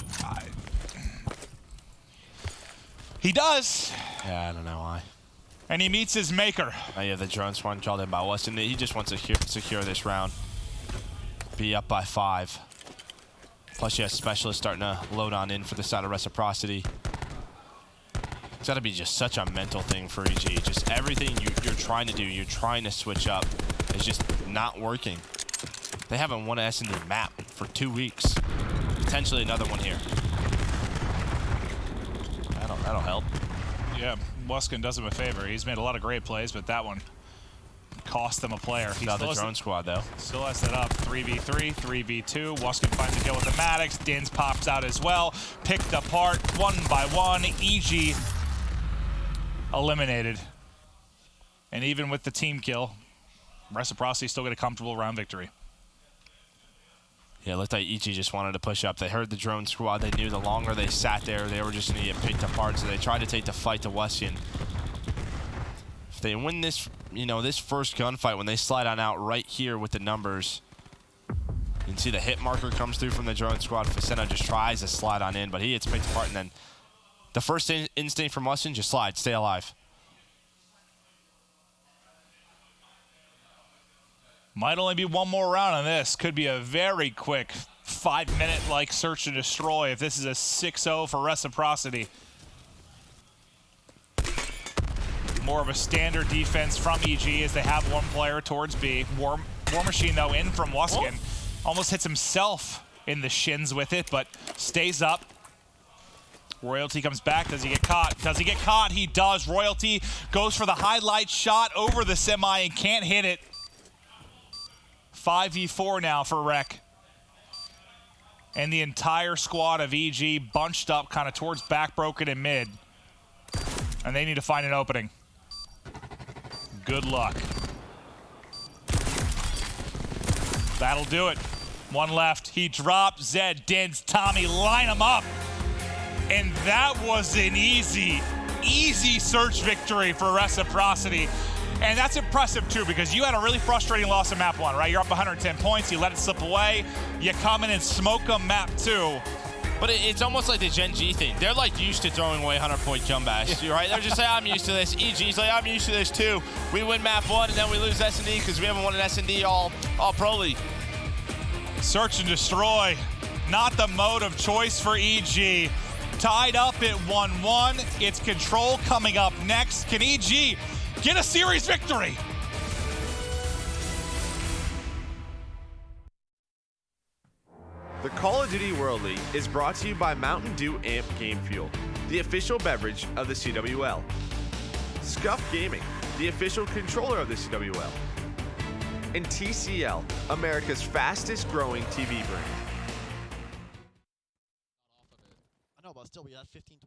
[SPEAKER 6] He does.
[SPEAKER 7] Yeah, I don't know why.
[SPEAKER 6] And he meets his maker.
[SPEAKER 7] Now you have the drone swan called in by Weston. He just wants to secure this round. Be up by 5. Plus you have Specialist starting to load on in for the side of Reciprocity. It's got to be just such a mental thing for EG. Just everything you're trying to do, you're trying to switch up, is just not working. They haven't won an S&D map for 2 weeks. Potentially another one here. That'll help.
[SPEAKER 6] Yeah, Wuskin does him a favor. He's made a lot of great plays, but that one cost them a player.
[SPEAKER 7] He's the drone squad, though.
[SPEAKER 6] Still has that up. 3v3, 3v2. Wuskin finds a kill with the Maddox. Dins pops out as well. Picked apart 1 by 1. EG eliminated. And even with the team kill, Reciprocity still get a comfortable round victory.
[SPEAKER 7] Yeah, it looked like EG just wanted to push up. They heard the drone squad. They knew the longer they sat there, they were just going to get picked apart. So they tried to take the fight to Weston. If they win this, this first gunfight, when they slide on out right here with the numbers, you can see the hit marker comes through from the drone squad. Faceno just tries to slide on in, but he gets picked apart. And then the first instinct from Weston, just slide, stay alive.
[SPEAKER 6] Might only be one more round on this. Could be a very quick 5-minute-like search and destroy if this is a 6-0 for Reciprocity. More of a standard defense from EG as they have one player towards B. War Machine, though, in from Wuskin. Almost hits himself in the shins with it, but stays up. Royalty comes back. Does he get caught? Does he get caught? He does. Royalty goes for the highlight shot over the semi and can't hit it. 5v4 now for Rec. And the entire squad of EG bunched up kind of towards back, broken, and mid. And they need to find an opening. Good luck. That'll do it. 1 left. He dropped. Zed, Dins, Tommy, line them up. And that was an easy search victory for Reciprocity. And that's impressive, too, because you had a really frustrating loss in map 1, right? You're up 110 points. You let it slip away. You come in and smoke them map 2.
[SPEAKER 7] But it's almost like the Gen G thing. They're, used to throwing away 100-point comebacks, right? They're just like, I'm used to this. EG's like, I'm used to this, too. We win map 1, and then we lose S&D because we haven't won an S&D all Pro League.
[SPEAKER 6] Search and destroy. Not the mode of choice for EG. Tied up at 1-1. It's Control coming up next. Can EG get a series victory?
[SPEAKER 9] The Call of Duty World League is brought to you by Mountain Dew Amp Game Fuel, the official beverage of the CWL. Scuff Gaming, the official controller of the CWL. And TCL, America's fastest growing TV brand.
[SPEAKER 10] We have 15 to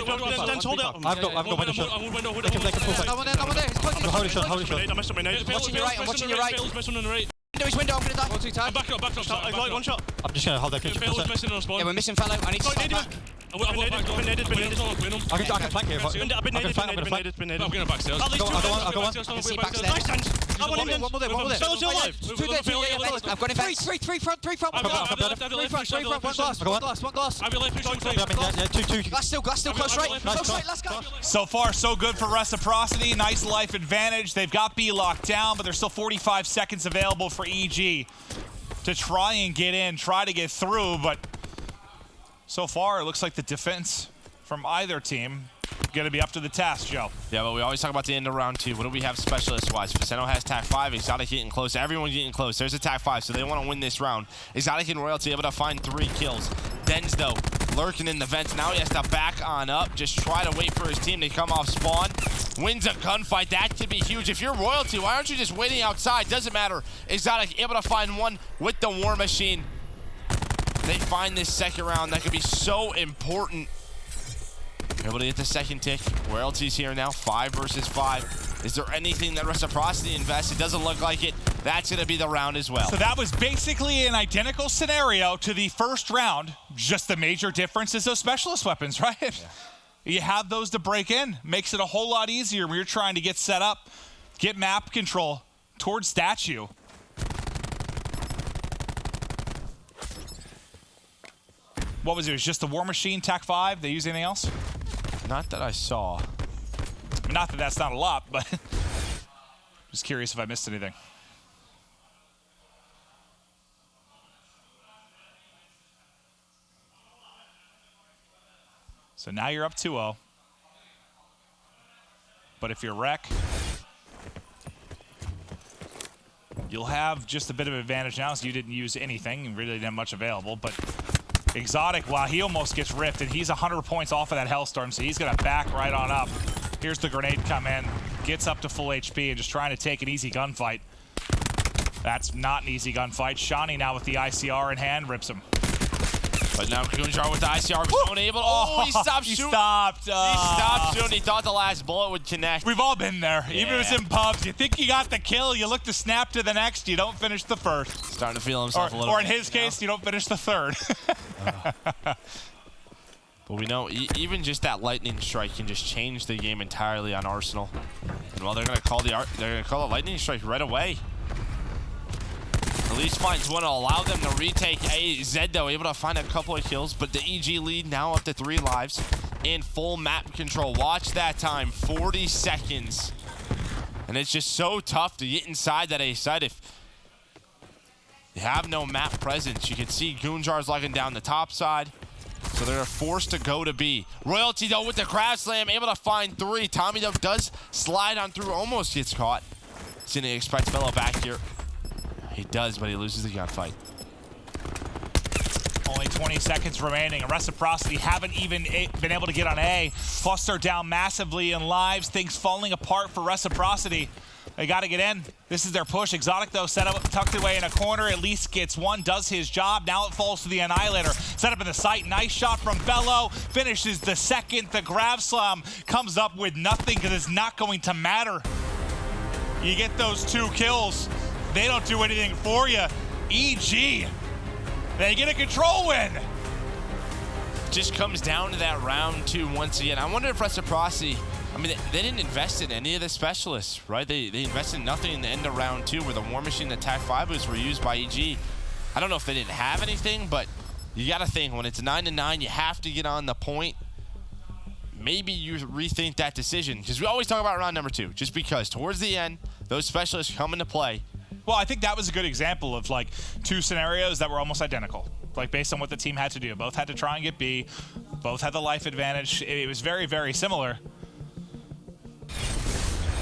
[SPEAKER 10] Den's hold it.
[SPEAKER 11] I've got window shot.
[SPEAKER 10] I will window.
[SPEAKER 11] They can pull back.
[SPEAKER 12] No one there. He's close.
[SPEAKER 11] Hold it shot.
[SPEAKER 10] I messed up my nade.
[SPEAKER 12] Watching your right. I'm watching your right.
[SPEAKER 10] Missing on the right.
[SPEAKER 12] His window. I'm gonna die. One, two, time.
[SPEAKER 10] Back up. I got one shot.
[SPEAKER 11] I'm just gonna hold that kitchen.
[SPEAKER 10] Phil was missing on spawn.
[SPEAKER 12] Yeah, we're missing fellow. I need to stop back.
[SPEAKER 10] I've been naded.
[SPEAKER 11] I can flank here.
[SPEAKER 10] I've been naded. I'm going back stairs.
[SPEAKER 11] I've got one.
[SPEAKER 12] I can see back there. One more there.
[SPEAKER 10] Still alive.
[SPEAKER 12] Two there. I've got him back. Three front.
[SPEAKER 10] Three front. One glass. I've got left.
[SPEAKER 11] Two.
[SPEAKER 12] Glass still close right. Let's go.
[SPEAKER 6] So far, so good for Reciprocity. Nice life advantage. They've got B locked down, but there's still 45 seconds available for EG to try and get in, try to get through, but so far it looks like the defense from either team going to be up to the task, Joe.
[SPEAKER 7] Yeah, but we always talk about the end of round 2. What do we have specialist-wise? Faceno has TAC 5, Exotic getting close. Everyone's getting close. There's a TAC 5, so they want to win this round. Exotic and Royalty able to find 3 kills. Denz, though, lurking in the vents. Now he has to back on up, just try to wait for his team to come off spawn. Wins a gunfight. That could be huge. If you're Royalty, why aren't you just waiting outside? Doesn't matter. Exotic able to find one with the War Machine. They find this second round. That could be so important. Able to get the second tick. Royalty's here now, 5 versus 5. Is there anything that Reciprocity invests? It doesn't look like it. That's going to be the round as well.
[SPEAKER 6] So that was basically an identical scenario to the first round. Just the major difference is those specialist weapons, right? Yeah. You have those to break in. Makes it a whole lot easier when you're trying to get set up, get map control towards Statue. What was it? It was just the War Machine, TAC 5? They use anything else?
[SPEAKER 7] Not that I saw.
[SPEAKER 6] Not that that's not a lot, but just curious if I missed anything. So now you're up 2-0. But if you're Rec, you'll have just a bit of advantage now, so you didn't use anything. You really didn't have much available, but Exotic, wow, he almost gets ripped, and he's 100 points off of that Hellstorm, so he's going to back right on up. Here's the grenade come in, gets up to full HP, and just trying to take an easy gunfight. That's not an easy gunfight. Shawnee now with the ICR in hand, rips him.
[SPEAKER 7] But now Gunjar with the ICR was unable. Oh, he stopped shooting.
[SPEAKER 6] He stopped
[SPEAKER 7] shooting. He thought the last bullet would connect.
[SPEAKER 6] We've all been there.
[SPEAKER 7] Yeah.
[SPEAKER 6] Even if it's in pubs, you think you got the kill, you look to snap to the next, you don't finish the first.
[SPEAKER 7] Starting to feel himself a little
[SPEAKER 6] Or
[SPEAKER 7] bit.
[SPEAKER 6] in his case, you don't finish the third.
[SPEAKER 7] But we know even just that lightning strike can just change the game entirely on Arsenal. And well, they're gonna call the lightning strike right away. At least finds one to allow them to retake a Zed, though, able to find a couple of kills, but the EG lead now up to 3 lives and full map control. Watch that time, 40 seconds. And it's just so tough to get inside that A site if you have no map presence. You can see Gunjar's locking down the top side, so they're forced to go to B. Royalty, though, with the crab slam, able to find 3. Tommy, though, does slide on through, almost gets caught. Didn't expect fellow back here. He does, but he loses the gunfight.
[SPEAKER 6] Only 20 seconds remaining, and Reciprocity haven't even been able to get on A. Plus, they're down massively in lives. Things falling apart for Reciprocity. They got to get in. This is their push. Exotic, though, set up, tucked away in a corner. At least gets one, does his job. Now it falls to the Annihilator. Set up in the site. Nice shot from Bello. Finishes the second. The grab slam comes up with nothing because it's not going to matter. You get those 2 kills. They don't do anything for you. EG, they get a control win.
[SPEAKER 7] Just comes down to that round 2 once again. I wonder if Reciprocity, I mean, they didn't invest in any of the specialists, right? They invested in nothing in the end of round 2 where the War Machine and the TAC 5 were used by EG. I don't know if they didn't have anything, but you got to think when it's 9-9, you have to get on the point. Maybe you rethink that decision, because we always talk about round number 2, just because towards the end, those specialists come into play.
[SPEAKER 6] Well, I think that was a good example of like 2 scenarios that were almost identical, like based on what the team had to do. Both had to try and get B, both had the life advantage. It was very, very similar.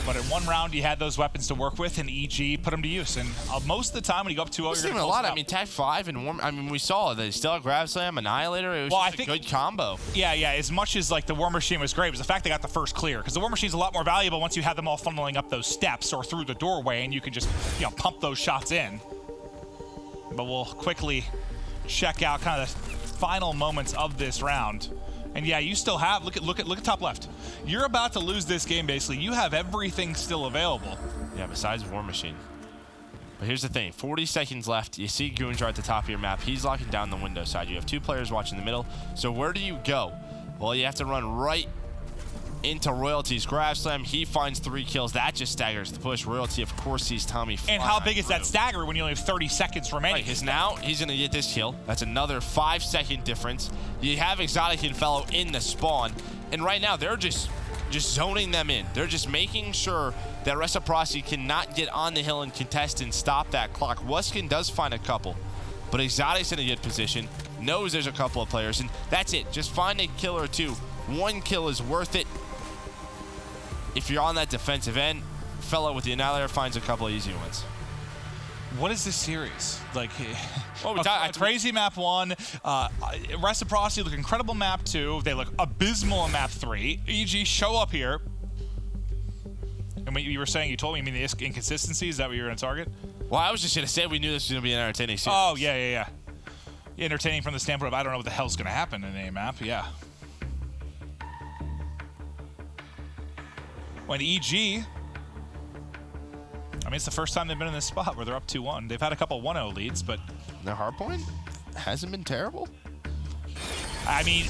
[SPEAKER 6] But in one round, you had those weapons to work with, and EG put them to use. And most of the time, when you go up 2-0, you're going to
[SPEAKER 7] a lot. I mean, TAC 5 and War, I mean, we saw they still have grab slam, Annihilator. It was just a good combo.
[SPEAKER 6] Yeah. As much as like the War Machine was great, it was the fact they got the first clear, because the War Machine's a lot more valuable once you have them all funneling up those steps or through the doorway, and you can just pump those shots in. But we'll quickly check out kind of the final moments of this round. And yeah, you still have, look at top left. You're about to lose this game basically. You have everything still available.
[SPEAKER 7] Yeah, besides War Machine. But here's the thing, 40 seconds left. You see Goonjar at the top of your map. He's locking down the window side. You have 2 players watching the middle. So where do you go? Well, you have to run right into Royalty's grab slam. He finds 3 kills. That just staggers the push. Royalty, of course, sees Tommy fly.
[SPEAKER 6] And how big is that stagger when you only have 30 seconds remaining?
[SPEAKER 7] Right, because now he's going to get this kill. That's another 5-second difference. You have Exotic and Fellow in the spawn. And right now, they're just zoning them in. They're just making sure that Reciprocity cannot get on the hill and contest and stop that clock. Wuskin does find a couple, but Exotic's in a good position, knows there's a couple of players, and that's it. Just find a kill or 2. 1 kill is worth it. If you're on that defensive end, Fellow with the Annihilator finds a couple of easy ones.
[SPEAKER 6] What is this series? Like,
[SPEAKER 7] well,
[SPEAKER 6] crazy map 1, Reciprocity look incredible map 2, they look abysmal in map 3. EG show up here. And what you were saying, you told me, you mean the inconsistency? Is that what you were going to target?
[SPEAKER 7] Well, I was just going to say we knew this was going to be an entertaining series.
[SPEAKER 6] Oh, yeah. Entertaining from the standpoint of I don't know what the hell's going to happen in a map, yeah. When EG, I mean, it's the first time they've been in this spot where they're up 2-1. They've had a couple 1-0 leads, but
[SPEAKER 7] their hardpoint hasn't been terrible.
[SPEAKER 6] I mean,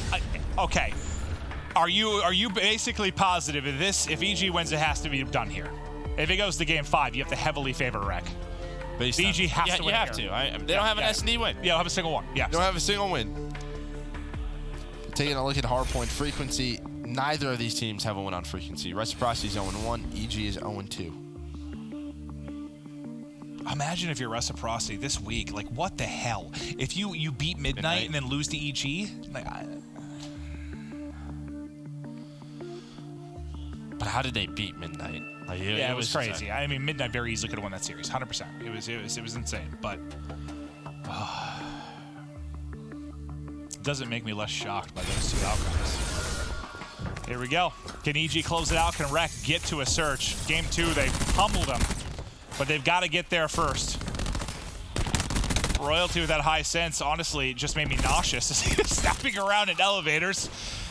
[SPEAKER 6] okay. Are you basically positive if EG wins, it has to be done here? If it goes to game 5, you have to heavily favor Rec. EG has to win.
[SPEAKER 7] You have to. They don't have an S&D win.
[SPEAKER 6] Yeah, they don't have a single one. Yeah.
[SPEAKER 7] They don't have a single win. Taking a look at hardpoint frequency, neither of these teams have a win on frequency. Reciprocity is 0-1, EG is 0-2.
[SPEAKER 6] Imagine if you're Reciprocity this week, like what the hell? If you beat Midnight and then lose to EG, like
[SPEAKER 7] But how did they beat Midnight? Like,
[SPEAKER 6] it was crazy. I mean, Midnight very easily could have won that series, 100%. It was insane, but doesn't make me less shocked by those 2 outcomes. Here we go. Can EG close it out? Can Rec get to a search? Game 2, they pummeled them, but they've got to get there first. Royalty with that high sense, honestly, just made me nauseous as he was snapping around in elevators.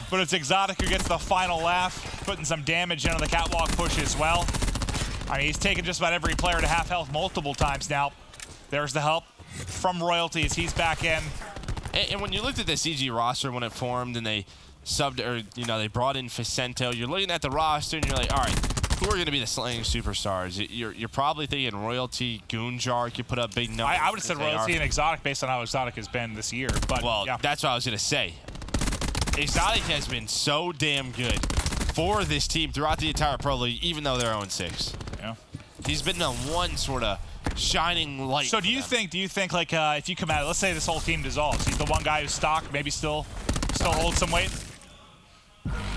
[SPEAKER 6] But it's Exotic who gets the final laugh, putting some damage into the catwalk push as well. I mean, he's taken just about every player to half health multiple times now. There's the help from Royalty as he's back in.
[SPEAKER 7] And when you looked at this EG roster when it formed and they subbed, or they brought in Vicento, you're looking at the roster and you're like, all right, who are going to be the slaying superstars? You're probably thinking Royalty, Goonjar could put up big numbers.
[SPEAKER 6] I would have said Royalty and Exotic based on how Exotic has been this year. But
[SPEAKER 7] well,
[SPEAKER 6] yeah.
[SPEAKER 7] That's what I was going to say. Exotic has been so damn good for this team throughout the entire Pro League, even though they're 0-6.
[SPEAKER 6] Yeah.
[SPEAKER 7] He's been the one sort of shining light.
[SPEAKER 6] So do you think like if you come out, let's say this whole team dissolves, he's the one guy who's stock, maybe still holds some weight?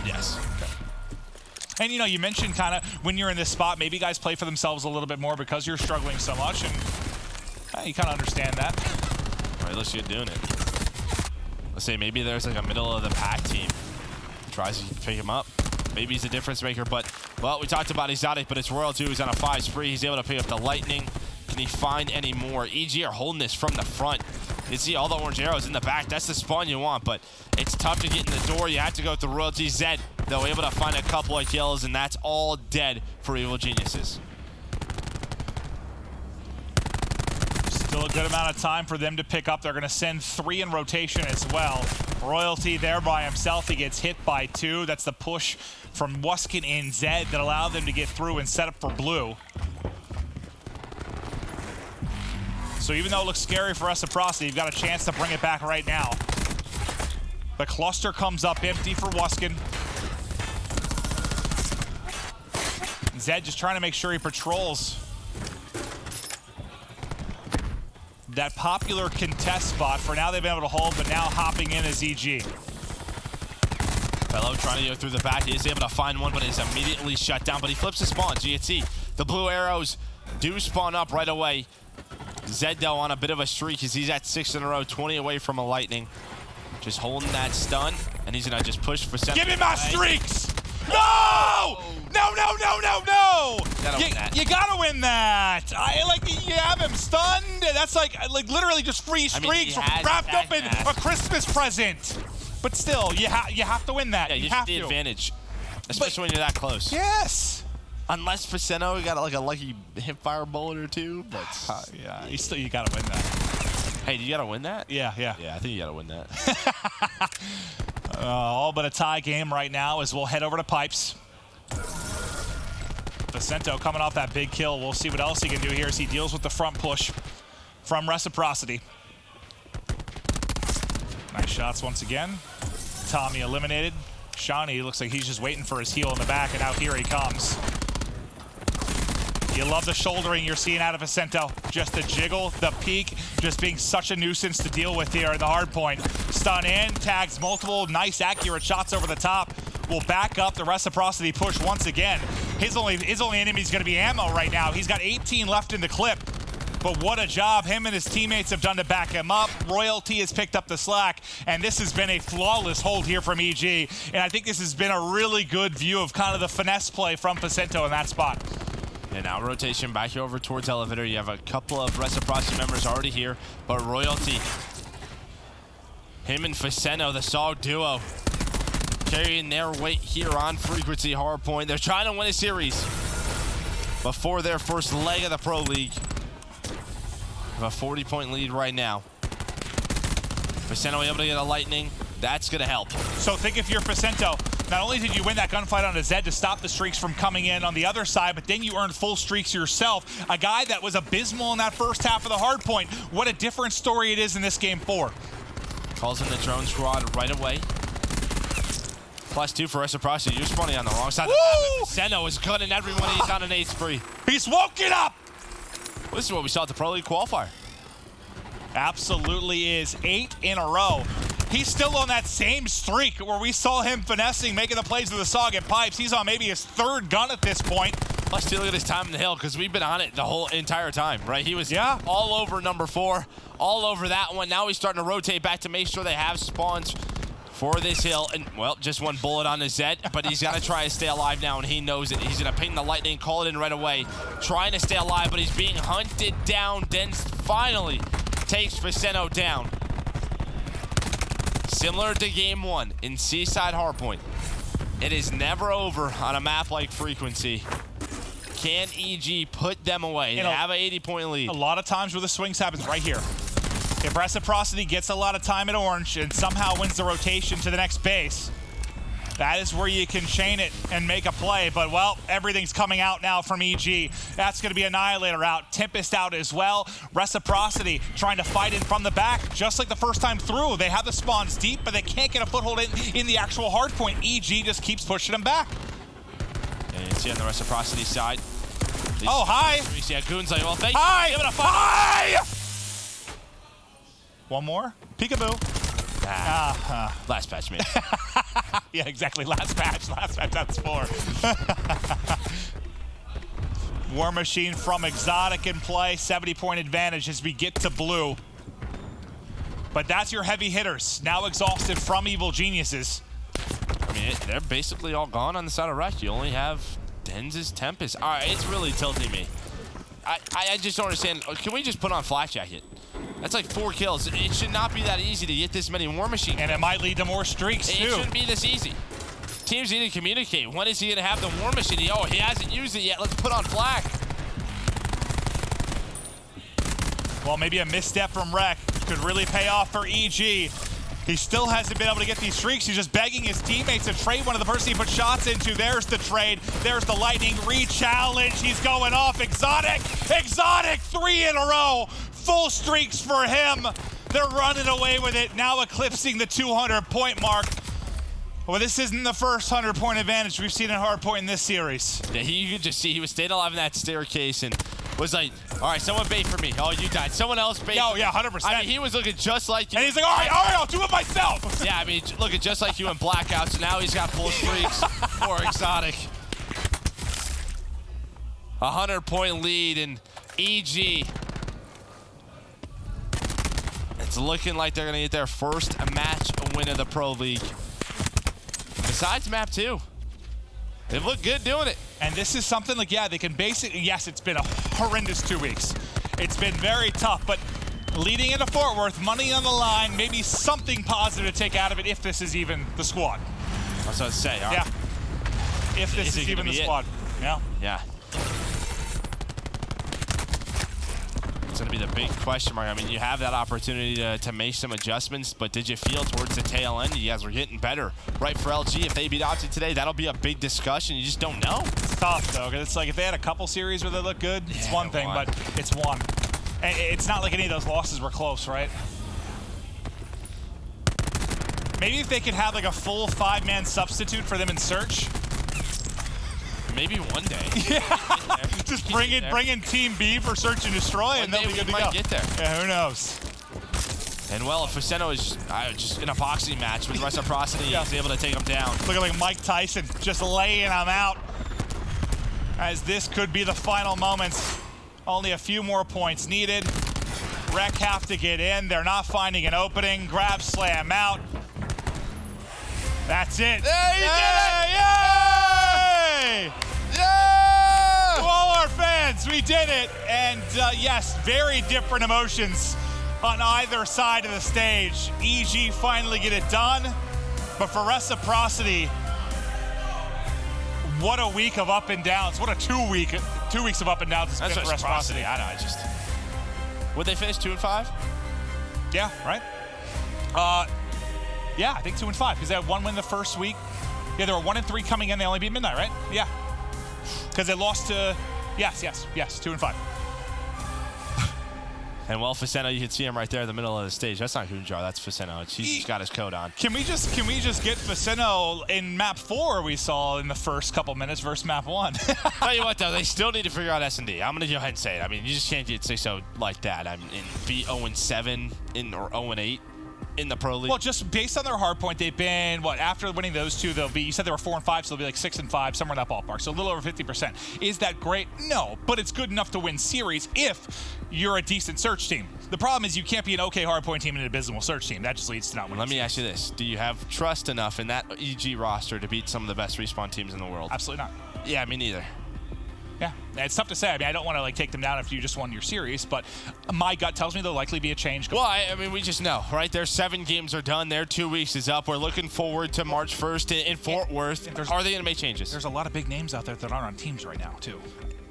[SPEAKER 7] Yes.
[SPEAKER 6] Okay. And you mentioned kind of when you're in this spot, maybe guys play for themselves a little bit more because you're struggling so much, and you kind of understand that.
[SPEAKER 7] All right, let's get doing it. Let's say maybe there's like a middle of the pack team. Tries to pick him up. Maybe he's a difference maker, but, well, we talked about Exotic, but it's Royalty who's on a 5 spree. He's able to pick up the Lightning. Can he find any more? EG are holding this from the front. You see all the orange arrows in the back. That's the spawn you want, but it's tough to get in the door. You have to go through Royalty. Zed, though, able to find a couple of kills, and that's all dead for Evil Geniuses.
[SPEAKER 6] Still a good amount of time for them to pick up. They're going to send 3 in rotation as well. Royalty there by himself. He gets hit by 2. That's the push from Wuskin and Zed that allowed them to get through and set up for blue. So even though it looks scary for Reciprocity, you've got a chance to bring it back right now. The cluster comes up empty for Wuskin. Zed just trying to make sure he patrols that popular contest spot. For now, they've been able to hold, but now hopping in is EG.
[SPEAKER 7] Fellow trying to go through the back. He is able to find one, but is immediately shut down. But he flips the spawn. So you can see the blue arrows do spawn up right away. Zed, though, on a bit of a streak as he's at 6 in a row, 20 away from a Lightning. Just holding that stun, and he's going to just push for center.
[SPEAKER 6] Give me my streaks! No! No, no, no, no, no! You gotta win that. You have him stunned. That's like literally just free streaks wrapped up in a Christmas present. But still, you have to win that.
[SPEAKER 7] Yeah, you have the advantage, especially when you're that close.
[SPEAKER 6] Yes.
[SPEAKER 7] Unless Faceno got like a lucky hip-fire bullet or two, but
[SPEAKER 6] yeah, you gotta win that.
[SPEAKER 7] Hey, you gotta win that?
[SPEAKER 6] Yeah.
[SPEAKER 7] Yeah, I think you gotta win that.
[SPEAKER 6] All but a tie game right now as we'll head over to Pipes. Vicento coming off that big kill. We'll see what else he can do here as he deals with the front push from Reciprocity. Nice shots once again. Tommy eliminated. Shawnee looks like he's just waiting for his heel in the back, and out here he comes. You love the shouldering you're seeing out of Vicento. Just the jiggle, the peak, just being such a nuisance to deal with here in the hard point. Stun in, tags multiple nice accurate shots over the top. Will back up the Reciprocity push once again. His only enemy is going to be ammo right now. He's got 18 left in the clip. But what a job him and his teammates have done to back him up. Royalty has picked up the slack, and this has been a flawless hold here from EG. And I think this has been a really good view of kind of the finesse play from Vicento in that spot.
[SPEAKER 7] And now rotation back over towards Elevator. You have a couple of Reciprocity members already here, but Royalty, him and Vicento, the solid duo, carrying their weight here on Frequency Hardpoint. They're trying to win a series before their first leg of the Pro League. Have a 40-point lead right now. Vicento able to get a lightning. That's going to help.
[SPEAKER 6] So think if you're Vicento, not only did you win that gunfight on a Zed to stop the streaks from coming in on the other side, but then you earned full streaks yourself. A guy that was abysmal in that first half of the hard point. What a different story it is in this game 4.
[SPEAKER 7] Calls in the drone squad right away. +2 for Reciprocity. You're spawning on the wrong side. Vicento is gunning everyone. He's on an 8 spree.
[SPEAKER 6] He's woken up!
[SPEAKER 7] This is what we saw at the Pro League qualifier.
[SPEAKER 6] Absolutely is. 8 in a row. He's still on that same streak where we saw him finessing, making the plays with the Sog at Pipes. He's on maybe his 3rd gun at this point.
[SPEAKER 7] Let's look at his time in the hill, because we've been on it the whole entire time, right? He was all over number 4, all over that one. Now he's starting to rotate back to make sure they have spawns for this hill. And, well, just one bullet on his Zed, but he's got to try to stay alive now, and he knows it. He's going to ping the lightning, call it in right away, trying to stay alive, but he's being hunted down. Dens finally takes Vicento down. Similar to game 1 in Seaside Hardpoint, it is never over on a map like Frequency. Can EG put them away? They have an 80-point lead.
[SPEAKER 6] A lot of times where the swings happens right here. If Reciprocity gets a lot of time at Orange and somehow wins the rotation to the next base, that is where you can chain it and make a play. But, well, everything's coming out now from EG. That's going to be Annihilator out. Tempest out as well. Reciprocity trying to fight in from the back, just like the first time through. They have the spawns deep, but they can't get a foothold in the actual hard point. EG just keeps pushing them back.
[SPEAKER 7] And you see on the Reciprocity side.
[SPEAKER 6] Oh, hi.
[SPEAKER 7] You see Goon's like, well, thank
[SPEAKER 6] hi.
[SPEAKER 7] you. Give it a fight.
[SPEAKER 6] Hi. One more. Peekaboo.
[SPEAKER 7] Last patch, man.
[SPEAKER 6] Yeah, exactly. Last match, that's 4. War Machine from Exotic in play. 70-point advantage as we get to blue. But that's your heavy hitters. Now exhausted from Evil Geniuses.
[SPEAKER 7] I mean, they're basically all gone on the side of Rec. You only have Dens' Tempest. All right, it's really tilting me. I just don't understand. Can we just put on Flak Jacket? That's like 4 kills. It should not be that easy to get this many War Machine.
[SPEAKER 6] And it might lead to more streaks, too.
[SPEAKER 7] It shouldn't be this easy. Teams need to communicate. When is he going to have the War Machine? Oh, he hasn't used it yet. Let's put on Flak.
[SPEAKER 6] Well, maybe a misstep from Rec could really pay off for EG. He still hasn't been able to get these streaks. He's just begging his teammates to trade one of the person he put shots into. There's the trade. There's the lightning re-challenge. He's going off. Exotic. 3 in a row. Full streaks for him. They're running away with it. Now eclipsing the 200-point mark. Well, this isn't the first 100-point advantage we've seen in Hardpoint in this series.
[SPEAKER 7] Yeah, you could just see he was staying alive in that staircase and was like, all right, someone bait for me. Oh, you died. Someone else bait.
[SPEAKER 6] Oh, yeah, 100%.
[SPEAKER 7] I mean, he was looking just like you.
[SPEAKER 6] And he's like, all right, I'll do it myself.
[SPEAKER 7] Yeah, I mean, looking just like you in Blackout, so now he's got full streaks for Exotic. 100-point lead in EG. It's looking like they're going to get their first match win of the Pro League. Besides map 2. They've looked good doing it.
[SPEAKER 6] And this is something like, yeah, they can basically, yes, it's been a horrendous 2 weeks. It's been very tough, but leading into Fort Worth, money on the line, maybe something positive to take out of it if this is even the squad.
[SPEAKER 7] That's what I was saying.
[SPEAKER 6] Yeah. If this is even the squad. Yeah.
[SPEAKER 7] Yeah. It's going to be the big question mark. I mean, you have that opportunity to make some adjustments, but did you feel towards the tail end you guys were getting better? Right, for LG, if they beat Opti today, that'll be a big discussion. You just don't know.
[SPEAKER 6] It's tough, though, because it's like if they had a couple series where they look good, it's one thing, but it's one. And it's not like any of those losses were close, right? Maybe if they could have like a full 5-man substitute for them in Search.
[SPEAKER 7] Maybe one day.
[SPEAKER 6] Yeah. Just bring in Team B for Search and Destroy, and they'll be good to go.
[SPEAKER 7] Get there.
[SPEAKER 6] Yeah, who knows?
[SPEAKER 7] And well, if Faceno is just in a boxing match with Reciprocity, he's able to take him down.
[SPEAKER 6] Looking like Mike Tyson, just laying him out. As this could be the final moments. Only a few more points needed. Rec have to get in. They're not finding an opening. Grab slam out. That's it.
[SPEAKER 7] There you did it!
[SPEAKER 6] Yay!
[SPEAKER 7] Yeah!
[SPEAKER 6] To all our fans, we did it. And yes, very different emotions on either side of the stage. EG finally get it done. But for Reciprocity, what a week of up and downs. What a 2 weeks of up and downs it's been for Reciprocity.
[SPEAKER 7] I know, would they finish 2-5?
[SPEAKER 6] Yeah, right? Yeah, I think 2-5, because they had one win the first week. Yeah, they were 1-3 coming in. They only beat Midnight, right? Yeah. Because they lost to, yes, 2-5.
[SPEAKER 7] And well, Faceno, you can see him right there in the middle of the stage. That's not Hoonjar, that's Faceno. He's got his coat on.
[SPEAKER 6] Can we just get Faceno in map 4 we saw in the first couple minutes versus map 1?
[SPEAKER 7] Tell you what, though, they still need to figure out S&D. I'm going to go ahead and say it. I mean, you just can't say so like that. I mean, be 0-7 or 0-8 in the Pro League.
[SPEAKER 6] Well, just based on their hard point, they've been, after winning those two, they'll be, you said they were 4-5, so they'll be like 6-5, somewhere in that ballpark. So a little over 50%. Is that great? No, but it's good enough to win series if you're a decent Search team. The problem is you can't be an okay hard point team and an abysmal Search team. That just leads to not winning.
[SPEAKER 7] Let me ask you this. Do you have trust enough in that EG roster to beat some of the best respawn teams in the world?
[SPEAKER 6] Absolutely not.
[SPEAKER 7] Yeah, me neither.
[SPEAKER 6] Yeah, it's tough to say. I mean, I don't want to take them down after you just won your series, but my gut tells me there'll likely be a change.
[SPEAKER 7] Well, I mean, we just know, right? Their 7 games are done. Their 2 weeks is up. We're looking forward to March 1st in Fort Worth. Are they going to make changes?
[SPEAKER 6] There's a lot of big names out there that aren't on teams right now, too.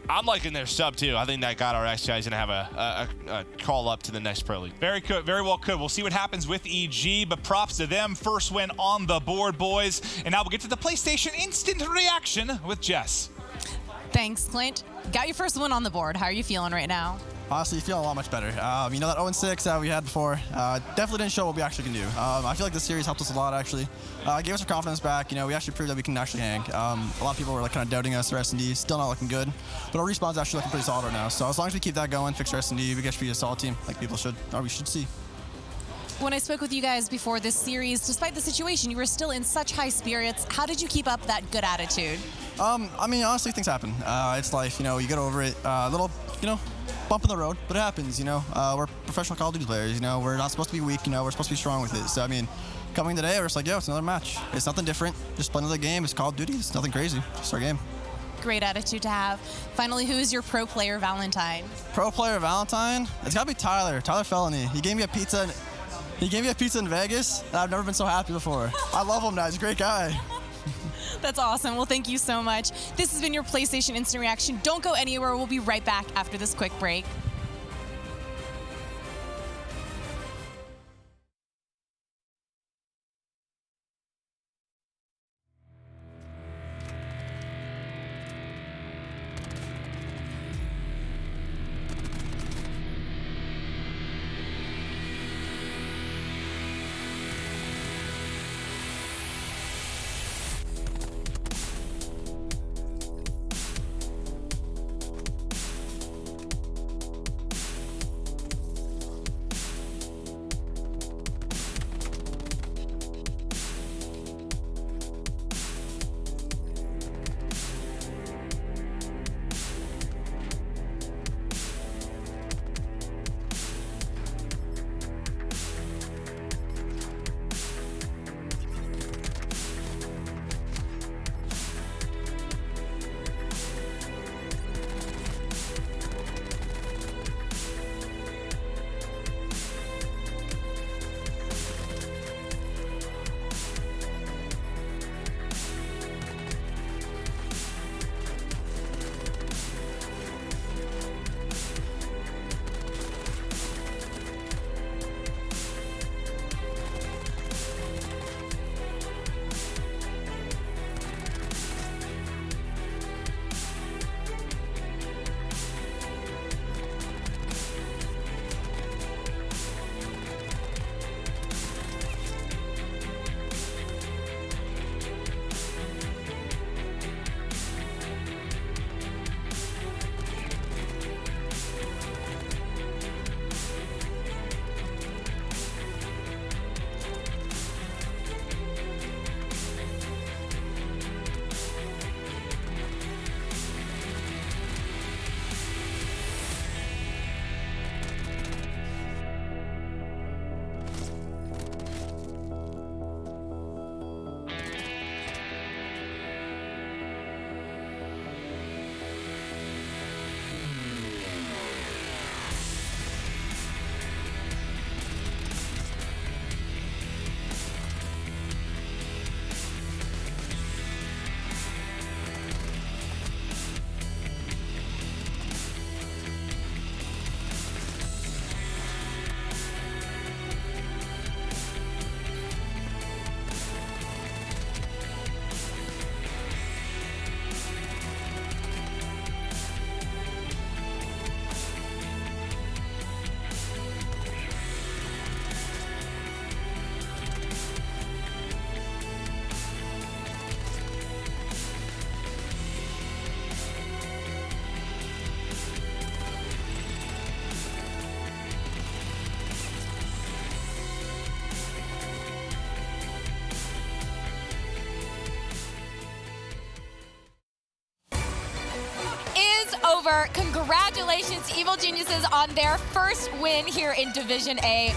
[SPEAKER 7] I'm liking their sub, too. I think that God RX guy is going to have a call up to the next Pro League.
[SPEAKER 6] Very good. Very well could. We'll see what happens with EG, but props to them. First win on the board, boys. And now we'll get to the PlayStation Instant Reaction with Jess.
[SPEAKER 8] Thanks, Clint. Got your first win on the board. How are you feeling right now?
[SPEAKER 13] Honestly, feeling a lot much better. You know, that 0-6 that we had before definitely didn't show what we actually can do. I feel like this series helped us a lot, actually. Gave us our confidence back. You know, we actually proved that we can actually hang. A lot of people were kind of doubting us. Our S&D still not looking good, but our respawn's actually looking pretty solid right now. So as long as we keep that going, fix our S&D, we get to be a solid team, like people should, or we should see.
[SPEAKER 8] When I spoke with you guys before this series, despite the situation, you were still in such high spirits. How did you keep up that good attitude?
[SPEAKER 13] I mean, honestly, things happen. It's life, you know, you get over it. Little, you know, bump in the road, but it happens, you know. We're professional Call of Duty players, you know. We're not supposed to be weak, you know. We're supposed to be strong with it. So, I mean, coming today, we're just like, yo, it's another match. It's nothing different. Just play another game. It's Call of Duty. It's nothing crazy. Just our game.
[SPEAKER 8] Great attitude to have. Finally, who is your pro player Valentine?
[SPEAKER 13] Pro player Valentine? It's got to be Tyler. Tyler Felony. He gave me a pizza. He gave me a pizza in Vegas, and I've never been so happy before. I love him now. He's a great guy.
[SPEAKER 8] That's awesome. Well, thank you so much. This has been your PlayStation Instant Reaction. Don't go anywhere. We'll be right back after this quick break.
[SPEAKER 1] over. Congratulations, Evil Geniuses, on their first win here in Division A.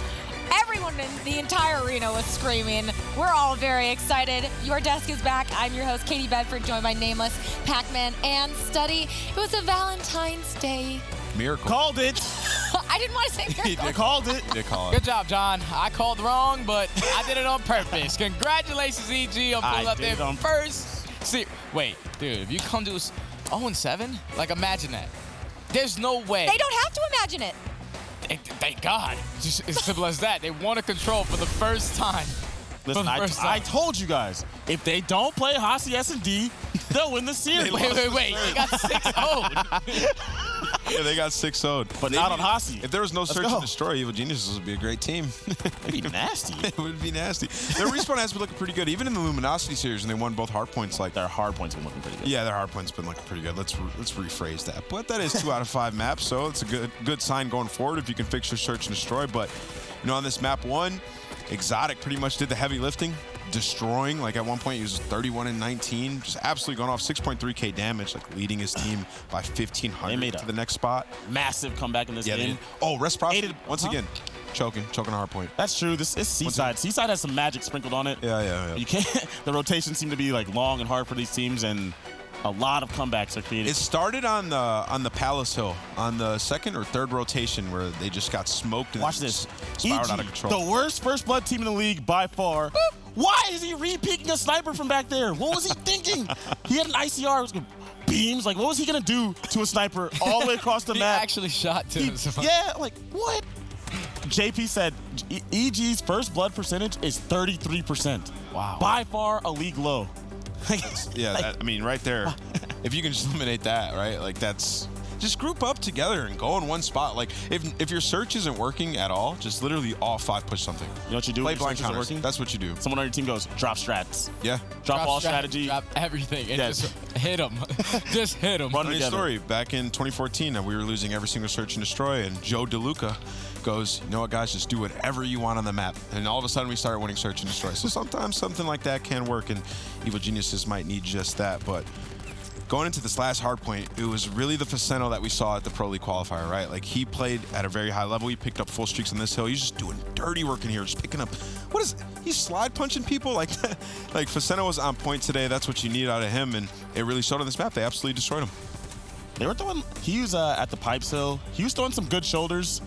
[SPEAKER 1] Everyone in the entire arena was screaming. We're all very excited. Your Desk is back. I'm your host, Katie Bedford, joined by Nameless, Pac-Man, and Study. It was a Valentine's Day.
[SPEAKER 3] Miracle.
[SPEAKER 2] Called it.
[SPEAKER 1] I didn't want to say miracle.
[SPEAKER 2] I called it.
[SPEAKER 3] Did call it.
[SPEAKER 4] Good job, John. I called wrong, but I did it on purpose. Congratulations, EG, on pulling up their first series. Wait, dude, if you come to 0-7, like imagine that. There's no way.
[SPEAKER 1] They don't have to imagine it.
[SPEAKER 4] Thank God. Just as simple as that. They won a control for the first time.
[SPEAKER 2] Listen, I told you guys, if they don't play Hasi S&D, they'll win the series.
[SPEAKER 4] Wait. They got 6-0.
[SPEAKER 3] Yeah, they got 6-0.
[SPEAKER 2] But not on Hasi.
[SPEAKER 3] If there was no search and destroy, Evil Geniuses would be a great team.
[SPEAKER 2] It'd be nasty.
[SPEAKER 3] It would be nasty. Their respawn has been looking pretty good. Even in the Luminosity series, and they won both hardpoints. Like
[SPEAKER 2] their hardpoints been looking pretty good.
[SPEAKER 3] Yeah, their hardpoints been looking pretty good. Let's rephrase that. But that is 2 out of 5 maps, so it's a good sign going forward if you can fix your search and destroy. But on this map 1, Exotic pretty much did the heavy lifting, destroying. Like at one point he was 31-19, just absolutely going off 6.3k damage, like leading his team by 1,500 to the next spot.
[SPEAKER 2] Massive comeback in this game.
[SPEAKER 3] Oh, Reciprocity once again. Choking a hard point.
[SPEAKER 2] That's true. This is Seaside. Seaside has some magic sprinkled on it.
[SPEAKER 3] Yeah.
[SPEAKER 2] You can't. The rotations seem to be like long and hard for these teams, and a lot of comebacks are created.
[SPEAKER 3] It started on the Palace Hill on the 2nd or 3rd rotation where they just got smoked. And
[SPEAKER 2] Watch this.
[SPEAKER 3] Spiraled out of control.
[SPEAKER 2] The worst first blood team in the league by far. Why is he re-peeking a sniper from back there? What was he thinking? He had an ICR. It was good. Beams. Like, what was he gonna do to a sniper all the way across the map?
[SPEAKER 4] He actually shot too.
[SPEAKER 2] Yeah. Like what? JP said EG's first blood percentage is 33%.
[SPEAKER 4] Wow.
[SPEAKER 2] By far a league low.
[SPEAKER 3] Yeah, I mean, right there. If you can just eliminate that, right? Like that's just group up together and go in one spot. Like if your search isn't working at all, just literally all 5 push something.
[SPEAKER 2] You know what you do?
[SPEAKER 3] Play
[SPEAKER 2] when your
[SPEAKER 3] blind
[SPEAKER 2] search isn't
[SPEAKER 3] counters.
[SPEAKER 2] working?
[SPEAKER 3] That's what you do.
[SPEAKER 2] Someone on your team goes drop strats.
[SPEAKER 3] Yeah.
[SPEAKER 2] Drop all strategy.
[SPEAKER 4] Drop everything. And
[SPEAKER 2] Yes.
[SPEAKER 4] just hit them. Just hit them.
[SPEAKER 3] Funny story. Back in 2014, we were losing every single search and destroy, and Joe DeLuca goes, you know what, guys, just do whatever you want on the map. And all of a sudden, we started winning search and destroy. So sometimes something like that can work, and Evil Geniuses might need just that. But going into this last hard point, it was really the Faceno that we saw at the Pro League qualifier, right? Like, he played at a very high level. He picked up full streaks on this hill. He's just doing dirty work in here, just picking up. He's slide punching people like that. Like, Faceno was on point today. That's what you need out of him, and it really showed on this map. They absolutely destroyed him.
[SPEAKER 2] They were throwing. He was at the Pipes Hill. He was throwing some good shoulders.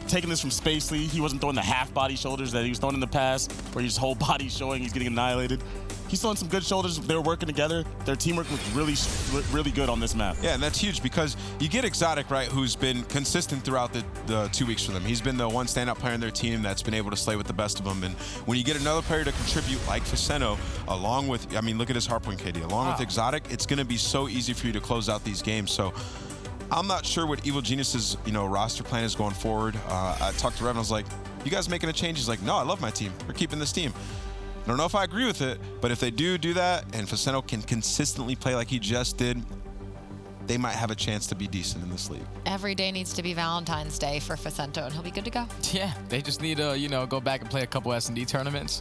[SPEAKER 2] Taking this from Spacely, he wasn't throwing the half-body shoulders that he was throwing in the past, where his whole body showing he's getting annihilated. He's throwing some good shoulders. They were working together. Their teamwork was really good on this map.
[SPEAKER 3] Yeah, and that's huge because you get Exotic, right, who's been consistent throughout the 2 weeks for them. He's been the one standout player in their team that's been able to slay with the best of them. And when you get another player to contribute like Faceno, along with, I mean, look at his hardpoint KD, along with Exotic, it's going to be so easy for you to close out these games. So I'm not sure what Evil Genius's roster plan is going forward. I talked to Revan. I was like, "You guys making a change?" He's like, "No, I love my team. We're keeping this team." I don't know if I agree with it, but if they do that, and Faceno can consistently play like he just did, they might have a chance to be decent in this league.
[SPEAKER 1] Every day needs to be Valentine's Day for Facento, and he'll be good to go.
[SPEAKER 4] Yeah, they just need to, go back and play a couple S&D tournaments.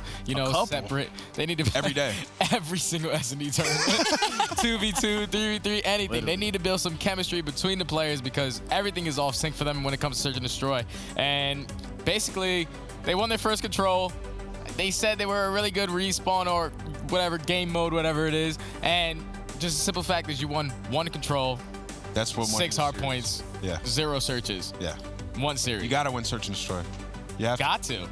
[SPEAKER 4] Separate. They need to play
[SPEAKER 3] every day.
[SPEAKER 4] Every single S&D tournament. 2v2, 3v3, anything. Literally. They need to build some chemistry between the players because everything is off sync for them when it comes to search and destroy. And basically, they won their first control. They said they were a really good respawn or whatever, game mode, whatever it is. And just a simple fact is you won one control.
[SPEAKER 3] That's what
[SPEAKER 4] 6 hard points.
[SPEAKER 3] Yeah.
[SPEAKER 4] 0 searches.
[SPEAKER 3] Yeah.
[SPEAKER 4] 1 series.
[SPEAKER 3] You got to win search and destroy. Yeah.
[SPEAKER 4] Got to.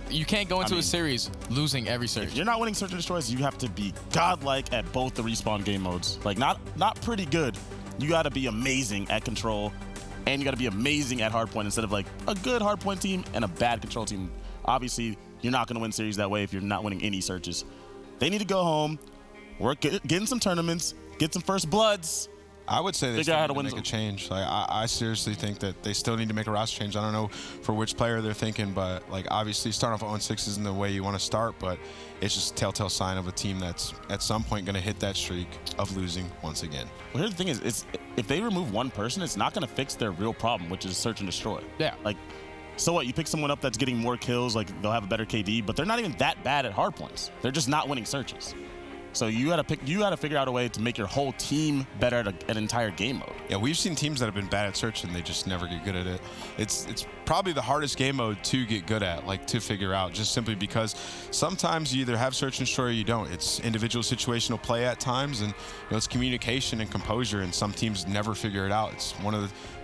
[SPEAKER 4] You can't go into a series losing every search.
[SPEAKER 2] If you're not winning search and destroys, you have to be godlike at both the respawn game modes. Like not pretty good. You got to be amazing at control, and you got to be amazing at hardpoint instead of like a good hardpoint team and a bad control team. Obviously, you're not going to win series that way if you're not winning any searches. They need to go home, get in some tournaments, get some first bloods.
[SPEAKER 3] I would say they still need to make a change. Like, I seriously think that they still need to make a roster change. I don't know for which player they're thinking, but like obviously starting off 0-6 isn't the way you want to start, but it's just a telltale sign of a team that's at some point going to hit that streak of losing once again.
[SPEAKER 2] Well, here's the thing is, if they remove one person, it's not going to fix their real problem, which is search and destroy.
[SPEAKER 4] Yeah.
[SPEAKER 2] Like, so what? You pick someone up that's getting more kills, like they'll have a better KD, but they're not even that bad at hard points. They're just not winning searches. So you got to figure out a way to make your whole team better at an entire game mode.
[SPEAKER 3] Yeah, we've seen teams that have been bad at search and they just never get good at it. It's probably the hardest game mode to get good at, like to figure out, just simply because sometimes you either have search and destroy or you don't. It's individual situational play at times, and it's communication and composure, and some teams never figure it out. It's one of the